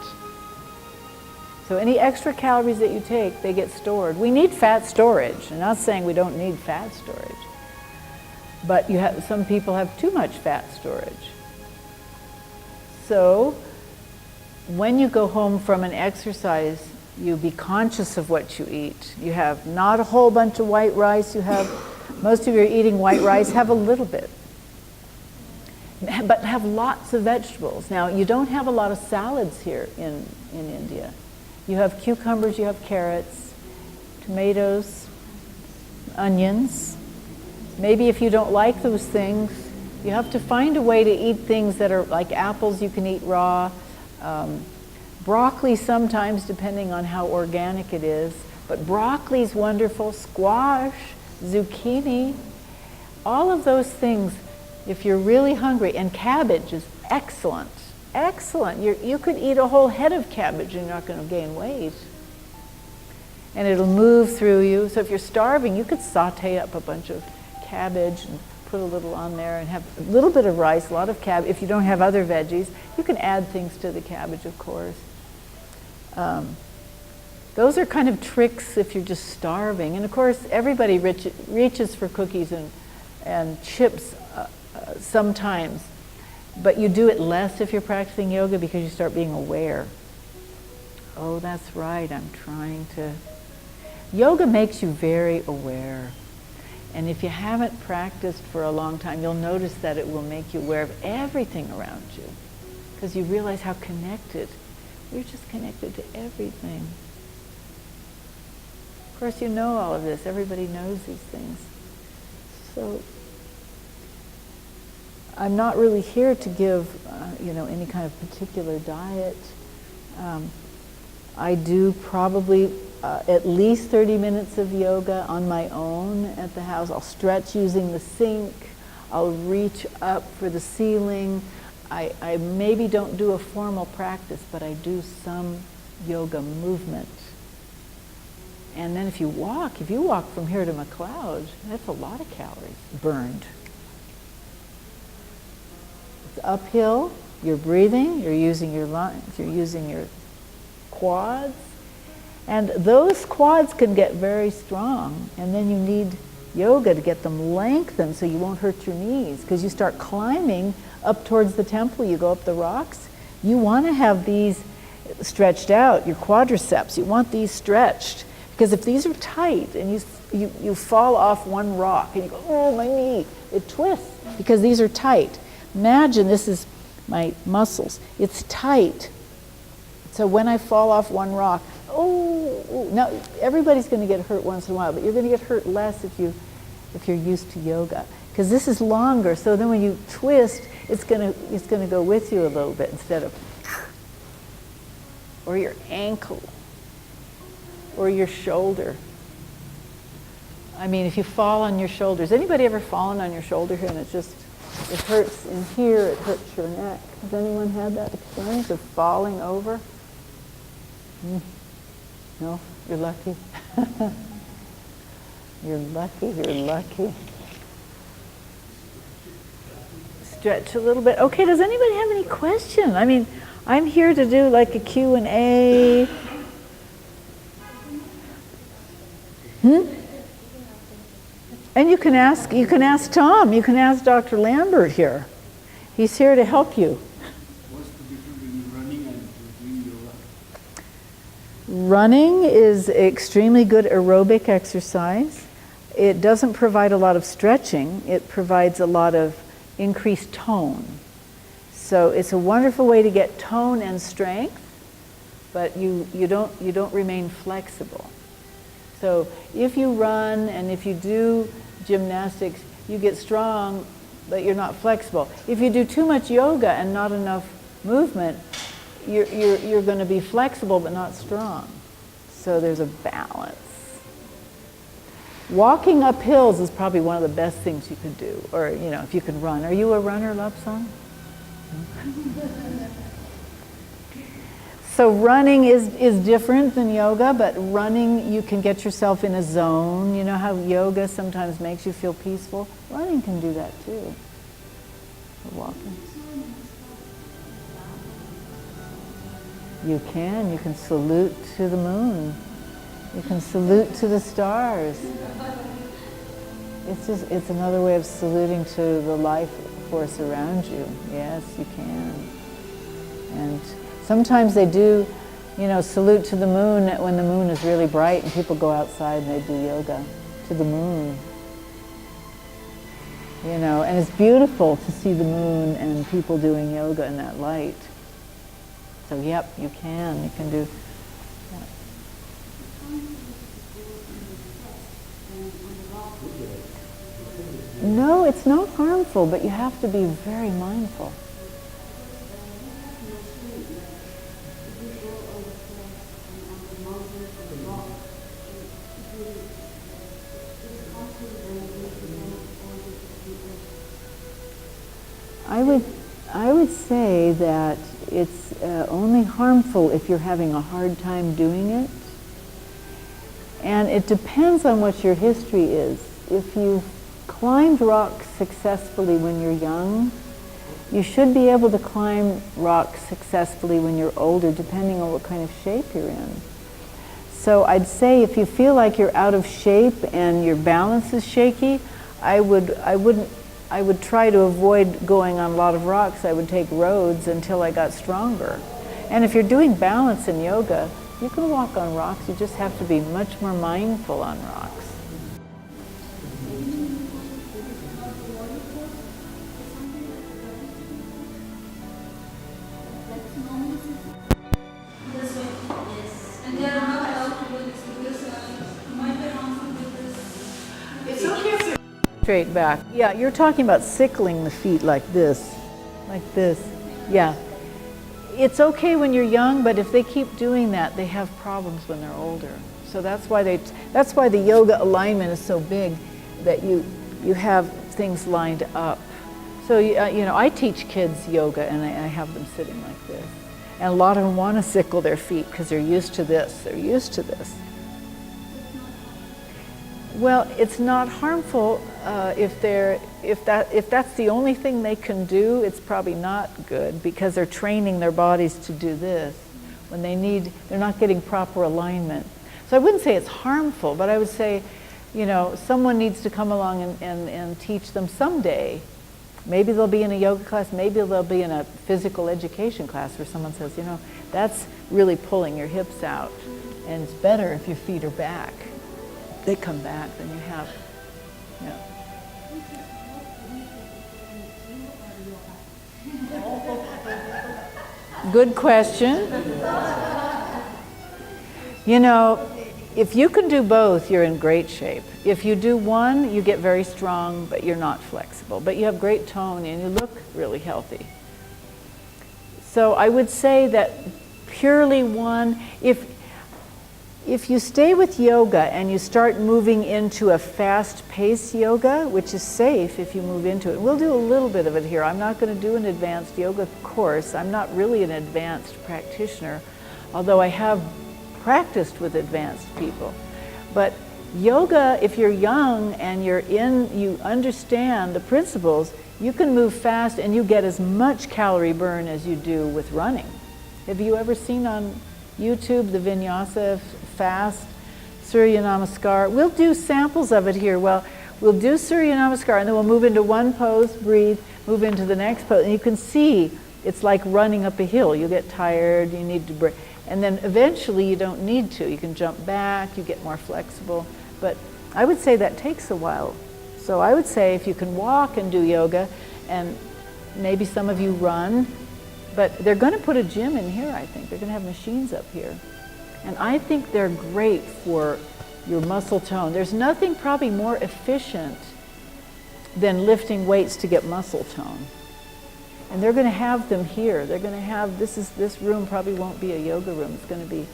So any extra calories that you take, they get stored. We need fat storage. I'm not saying we don't need fat storage. But some people have too much fat storage. So when you go home from an exercise, you be conscious of what you eat. You have not a whole bunch of white rice. Most of you are eating white rice, have a little bit. But have lots of vegetables. Now, you don't have a lot of salads here in India. You have cucumbers, you have carrots, tomatoes, onions. Maybe if you don't like those things, you have to find a way to eat things that are like apples you can eat raw. Broccoli sometimes, depending on how organic it is. But broccoli's wonderful, squash, zucchini, all of those things, if you're really hungry, and cabbage is excellent, excellent. You could eat a whole head of cabbage and you're not going to gain weight. And it'll move through you. So if you're starving, you could saute up a bunch of cabbage and put a little on there and have a little bit of rice, a lot of cabbage. If you don't have other veggies, you can add things to the cabbage, of course. Those are kind of tricks if you're just starving. And of course, everybody reaches for cookies and chips sometimes. But you do it less if you're practicing yoga because you start being aware. Oh, that's right, I'm trying to... Yoga makes you very aware. And if you haven't practiced for a long time, you'll notice that it will make you aware of everything around you. Because you realize how connected. You're just connected to everything. Of course, you know all of this. Everybody knows these things. So I'm not really here to give, any kind of particular diet. I do probably at least 30 minutes of yoga on my own at the house. I'll stretch using the sink. I'll reach up for the ceiling. I maybe don't do a formal practice, but I do some yoga movement. And then if you walk from here to McLeod, that's a lot of calories burned. It's uphill, you're breathing, you're using your lungs, you're using your quads. And those quads can get very strong, and then you need yoga to get them lengthened so you won't hurt your knees. Because you start climbing up towards the temple, you go up the rocks, you want to have these stretched out, your quadriceps, you want these stretched. Because if these are tight and you fall off one rock and you go, oh, my knee, it twists because these are tight. Imagine this is my muscles. It's tight. So when I fall off one rock, now everybody's going to get hurt once in a while, but you're going to get hurt less if you're used to yoga. Because this is longer, so then when you twist, it's going to go with you a little bit instead of, or your ankle, or your shoulder. I mean, if you fall on your shoulders, anybody ever fallen on your shoulder here and it hurts in here, it hurts your neck? Has anyone had that experience of falling over? No? You're lucky? You're lucky. Stretch a little bit. Okay, does anybody have any questions? I mean, I'm here to do like a Q&A. And you can ask Tom, you can ask Dr. Lambert here. He's here to help you. What's the difference between running and doing yoga? Running is extremely good aerobic exercise. It doesn't provide a lot of stretching. It provides a lot of increased tone. So it's a wonderful way to get tone and strength, but you don't remain flexible. So if you run and if you do gymnastics, you get strong, but you're not flexible. If you do too much yoga and not enough movement, you're going to be flexible but not strong. So there's a balance. Walking up hills is probably one of the best things you could do, or if you can run. Are you a runner, Lapsang? So running is different than yoga, but running you can get yourself in a zone. You know how yoga sometimes makes you feel peaceful? Running can do that too. Or walking. You can salute to the moon. You can salute to the stars. It's another way of saluting to the life force around you. Yes, you can. And sometimes they do, salute to the moon when the moon is really bright and people go outside and they do yoga to the moon. And it's beautiful to see the moon and people doing yoga in that light. So yep, you can do. No, it's not harmful, but you have to be very mindful. I would say that it's only harmful if you're having a hard time doing it. And it depends on what your history is. If you've climbed rocks successfully when you're young, you should be able to climb rocks successfully when you're older, depending on what kind of shape you're in. So I'd say if you feel like you're out of shape and your balance is shaky, I would try to avoid going on a lot of rocks. I would take roads until I got stronger. And if you're doing balance in yoga, you can walk on rocks. You just have to be much more mindful on rocks. Straight back. Yeah, you're talking about sickling the feet like this. Yeah. It's okay when you're young, but if they keep doing that, they have problems when they're older. So that's why the yoga alignment is so big, that you have things lined up. So I teach kids yoga, and I have them sitting like this. And a lot of them want to sickle their feet because they're used to this. They're used to this. Well, it's not harmful if that's the only thing they can do. It's probably not good because they're training their bodies to do this when they're not getting proper alignment. So I wouldn't say it's harmful, but I would say, someone needs to come along and teach them someday. Maybe they'll be in a yoga class. Maybe they'll be in a physical education class where someone says, that's really pulling your hips out, and it's better if your feet are back. They come back, then you have, Good question. If you can do both, you're in great shape. If you do one, you get very strong, but you're not flexible. But you have great tone and you look really healthy. So I would say that purely one, if you stay with yoga and you start moving into a fast-paced yoga, which is safe if you move into it. We'll do a little bit of it here. I'm not going to do an advanced yoga course. I'm not really an advanced practitioner, although I have practiced with advanced people. But yoga, if you're young and you understand the principles, you can move fast and you get as much calorie burn as you do with running. Have you ever seen on YouTube the vinyasa fast Surya Namaskar? We'll do samples of it here. Well, we'll do Surya Namaskar and then we'll move into one pose, breathe, move into the next pose, and you can see it's like running up a hill. You get tired, you need to break, and then eventually you don't need to. You can jump back, you get more flexible, but I would say that takes a while. So I would say if you can walk and do yoga, and maybe some of you run, but they're going to put a gym in here, I think. They're going to have machines up here. And I think they're great for your muscle tone. There's nothing probably more efficient than lifting weights to get muscle tone. And they're going to have them here. They're going to have, this room probably won't be a yoga room. It's going to be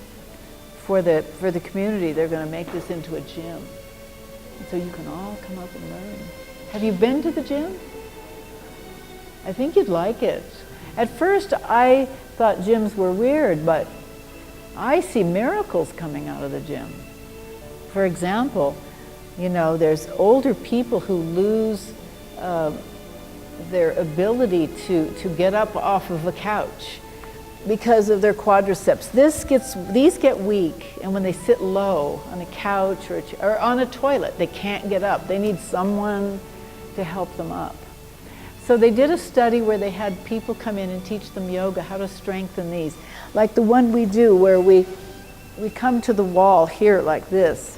for the community. They're going to make this into a gym. And so you can all come up and learn. Have you been to the gym? I think you'd like it. At first, I thought gyms were weird, but I see miracles coming out of the gym. For example, there's older people who lose their ability to get up off of a couch. because of their quadriceps. These get weak, and when they sit low on a couch or on a toilet, they can't get up. They need someone to help them up. So they did a study where they had people come in and teach them yoga, how to strengthen these. Like the one we do where we come to the wall here like this.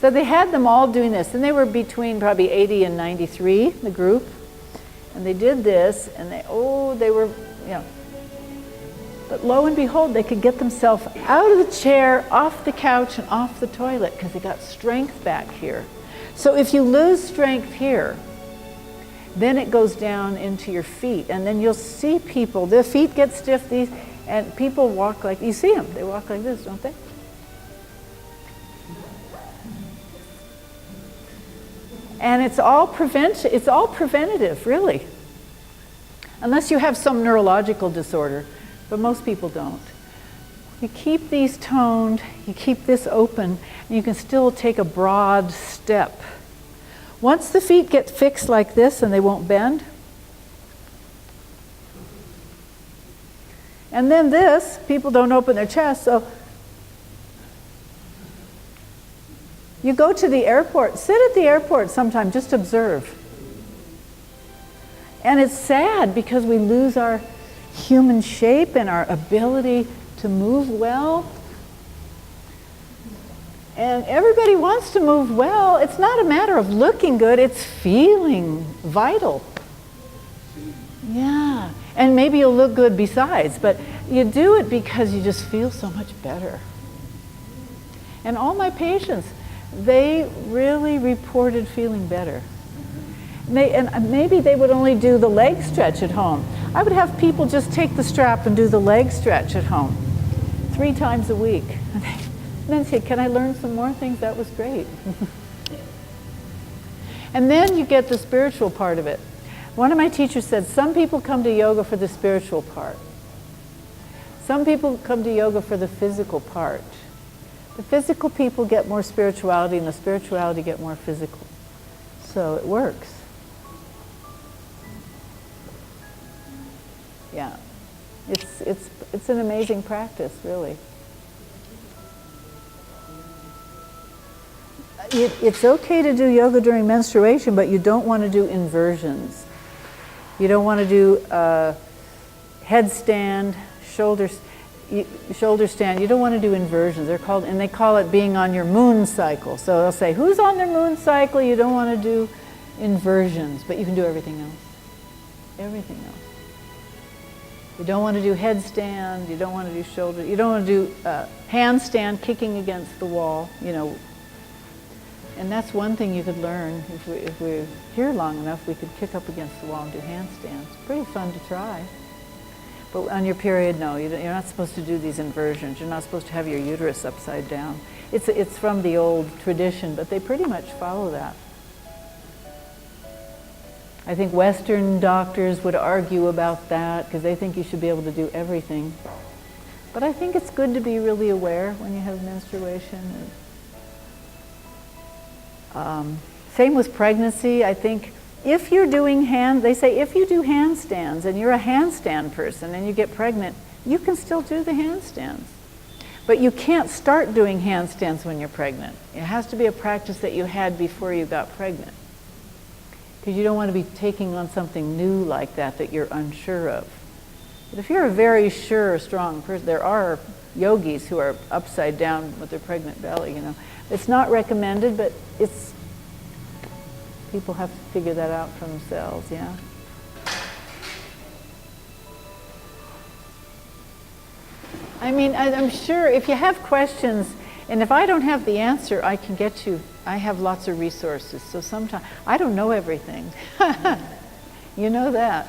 So they had them all doing this, and they were between probably 80 and 93, the group. And they did this, and they were, but lo and behold, they could get themselves out of the chair, off the couch, and off the toilet because they got strength back here. So if you lose strength here, then it goes down into your feet, and then you'll see people, their feet get stiff, and people walk like, you see them, they walk like this, don't they? And it's all preventative, really. Unless you have some neurological disorder, but most people don't. You keep these toned, you keep this open, and you can still take a broad step. Once the feet get fixed like this and they won't bend, and then this, people don't open their chest, so you go to the airport, sit at the airport sometime, just observe. And it's sad because we lose our human shape and our ability to move well. And everybody wants to move well. It's not a matter of looking good, it's feeling vital. Yeah, and maybe you'll look good besides, but you do it because you just feel so much better. And all my patients, they really reported feeling better. And maybe they would only do the leg stretch at home. I would have people just take the strap and do the leg stretch at home 3 times a week. And then say, can I learn some more things? That was great. And then you get the spiritual part of it. One of my teachers said, some people come to yoga for the spiritual part. Some people come to yoga for the physical part. The physical people get more spirituality, and the spirituality get more physical. So it works. Yeah, it's an amazing practice, really. It's okay to do yoga during menstruation, but you don't want to do inversions. You don't want to do headstand, shoulder stand. You don't want to do inversions. They're called, and they call it being on your moon cycle. So they'll say, who's on their moon cycle? You don't want to do inversions, but you can do everything else. Everything else. You don't want to do headstand. You don't want to do shoulder. You don't want to do handstand, kicking against the wall. And that's one thing you could learn if we're here long enough. We could kick up against the wall and do handstands. It's pretty fun to try. But on your period, no, you're not supposed to do these inversions. You're not supposed to have your uterus upside down. It's from the old tradition, but they pretty much follow that. I think Western doctors would argue about that because they think you should be able to do everything. But I think it's good to be really aware when you have menstruation. Same with pregnancy. I think if you're doing they say if you do handstands and you're a handstand person and you get pregnant, you can still do the handstands. But you can't start doing handstands when you're pregnant. It has to be a practice that you had before you got pregnant. Because you don't want to be taking on something new like that you're unsure of. But if you're a very sure, strong person, there are yogis who are upside down with their pregnant belly, It's not recommended, but people have to figure that out for themselves, yeah. I mean, I'm sure if you have questions, and if I don't have the answer, I can get you. I have lots of resources, so sometimes I don't know everything. You know that.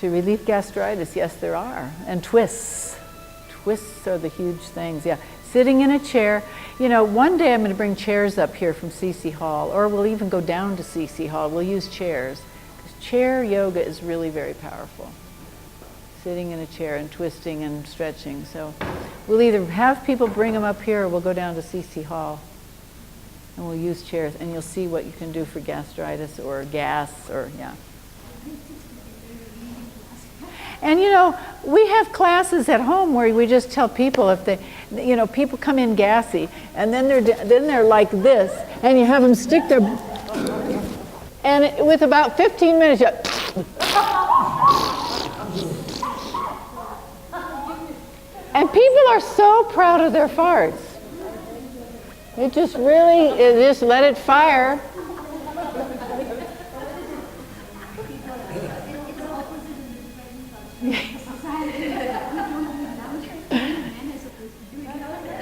To relieve gastritis, yes, there are. And twists. Twists are the huge things, yeah. Sitting in a chair. One day I'm going to bring chairs up here from CC Hall, or we'll even go down to CC Hall. We'll use chairs. Because chair yoga is really very powerful. Sitting in a chair and twisting and stretching. So we'll either have people bring them up here, or we'll go down to CC Hall. And we'll use chairs, and you'll see what you can do for gastritis or gas, or, yeah. And you know, we have classes at home where we just tell people if they, you know, people come in gassy, and then they're like this, and you have them stick their, and with about 15 minutes, and people are so proud of their farts. It just really, just let it fire.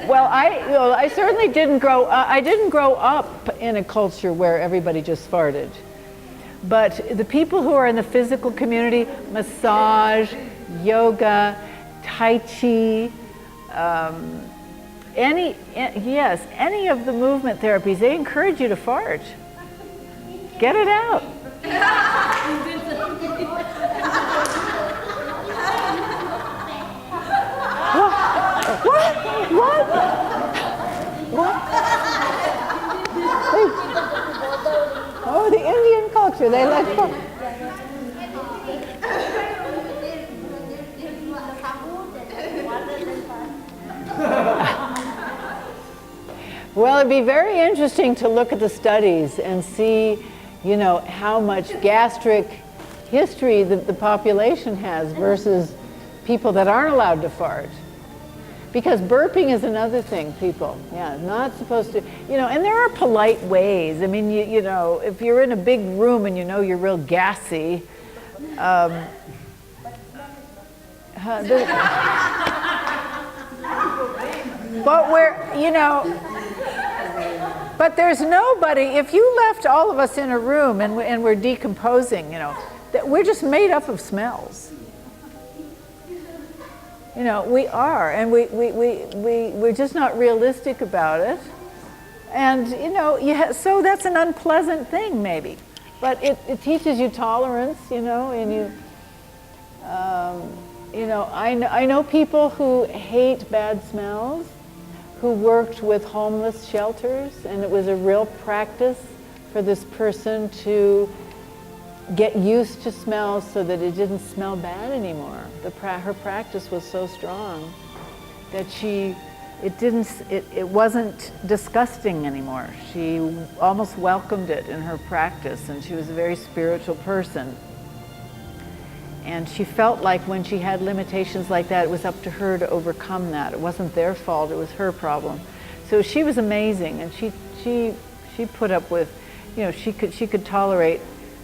Well, I certainly didn't grow. I didn't grow up in a culture where everybody just farted. But the people who are in the physical community, massage, yoga, Tai Chi, any of the movement therapies, they encourage you to fart. Get it out. What? Oh, the Indian culture, they let fart. Well, it'd be very interesting to look at the studies and see, you know, how much gastric history the population has versus people that aren't allowed to fart. Because burping is another thing, people. Yeah, not supposed to, you know, and there are polite ways. I mean, you know, if you're in a big room and you know you're real gassy, but we're, you know, but there's nobody, if you left all of us in a room and we're decomposing, you know, that we're just made up of smells. You know, we are, and we're just not realistic about it. And, you know, so that's an unpleasant thing, maybe. But it teaches you tolerance, you know, and you know, I know people who hate bad smells, who worked with homeless shelters, and it was a real practice for this person to get used to smells so that it didn't smell bad anymore. Her practice was so strong that it wasn't disgusting anymore. She almost welcomed it in her practice, and she was a very spiritual person. And she felt like when she had limitations like that, it was up to her to overcome that. It wasn't their fault, it was her problem. So she was amazing, and she put up with, you know, she could tolerate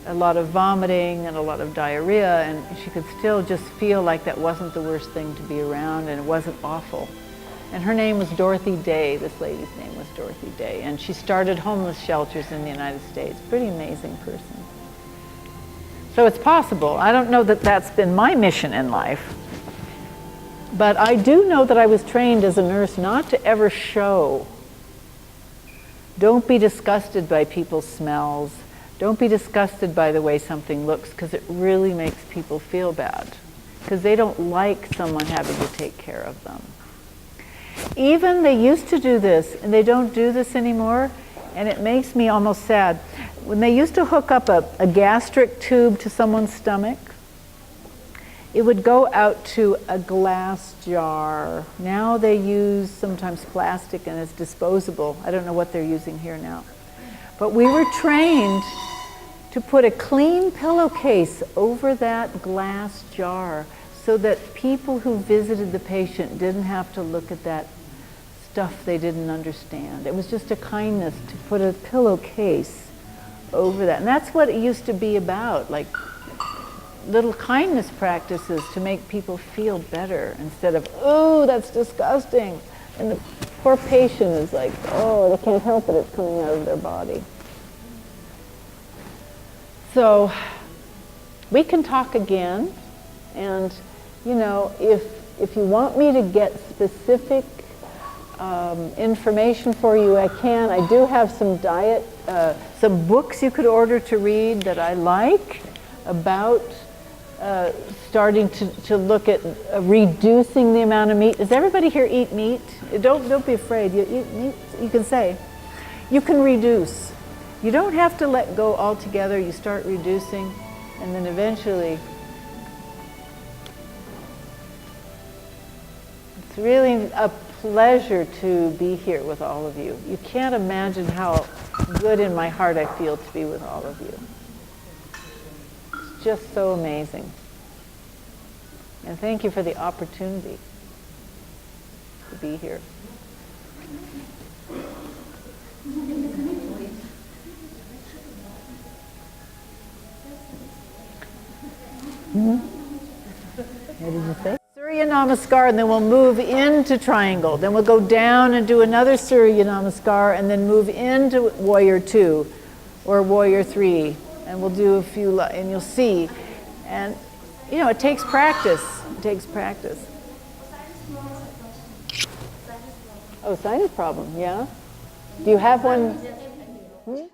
a lot of vomiting and a lot of diarrhea, and she could still just feel like that wasn't the worst thing to be around, and it wasn't awful. And her name was Dorothy Day. This lady's name was Dorothy Day, and she started homeless shelters in the United States. Pretty amazing person. So it's possible. I don't know that that's been my mission in life, but I do know that I was trained as a nurse not to ever show. Don't be disgusted by people's smells. Don't be disgusted by the way something looks, because it really makes people feel bad, because they don't like someone having to take care of them. Even they used to do this, and they don't do this anymore, and it makes me almost sad. When they used to hook up a gastric tube to someone's stomach, it would go out to a glass jar. Now they use sometimes plastic, and it's disposable. I don't know what they're using here now. But we were trained to put a clean pillowcase over that glass jar so that people who visited the patient didn't have to look at that stuff they didn't understand. It was just a kindness to put a pillowcase over that. And that's what it used to be about, like little kindness practices to make people feel better instead of, oh, that's disgusting. And the poor patient is like, oh, they can't help it, it's coming out of their body. So we can talk again, and you know, if you want me to get specific information for you, I can. I do have some some books you could order to read that I like about starting to look at reducing the amount of meat. Does everybody here eat meat? Don't be afraid. You eat meat. You can say, you can reduce. You don't have to let go altogether. You start reducing, and then eventually It's really a pleasure to be here with all of you. You can't imagine how good in my heart I feel to be with all of you. It's just so amazing. And thank you for the opportunity to be here. What did you say? Surya Namaskar, and then we'll move into triangle. Then we'll go down and do another Surya Namaskar, and then move into warrior 2 or warrior 3. And we'll do a few, and you'll see. And, you know, it takes practice. It takes practice. Oh, sinus problem, yeah? Do you have one?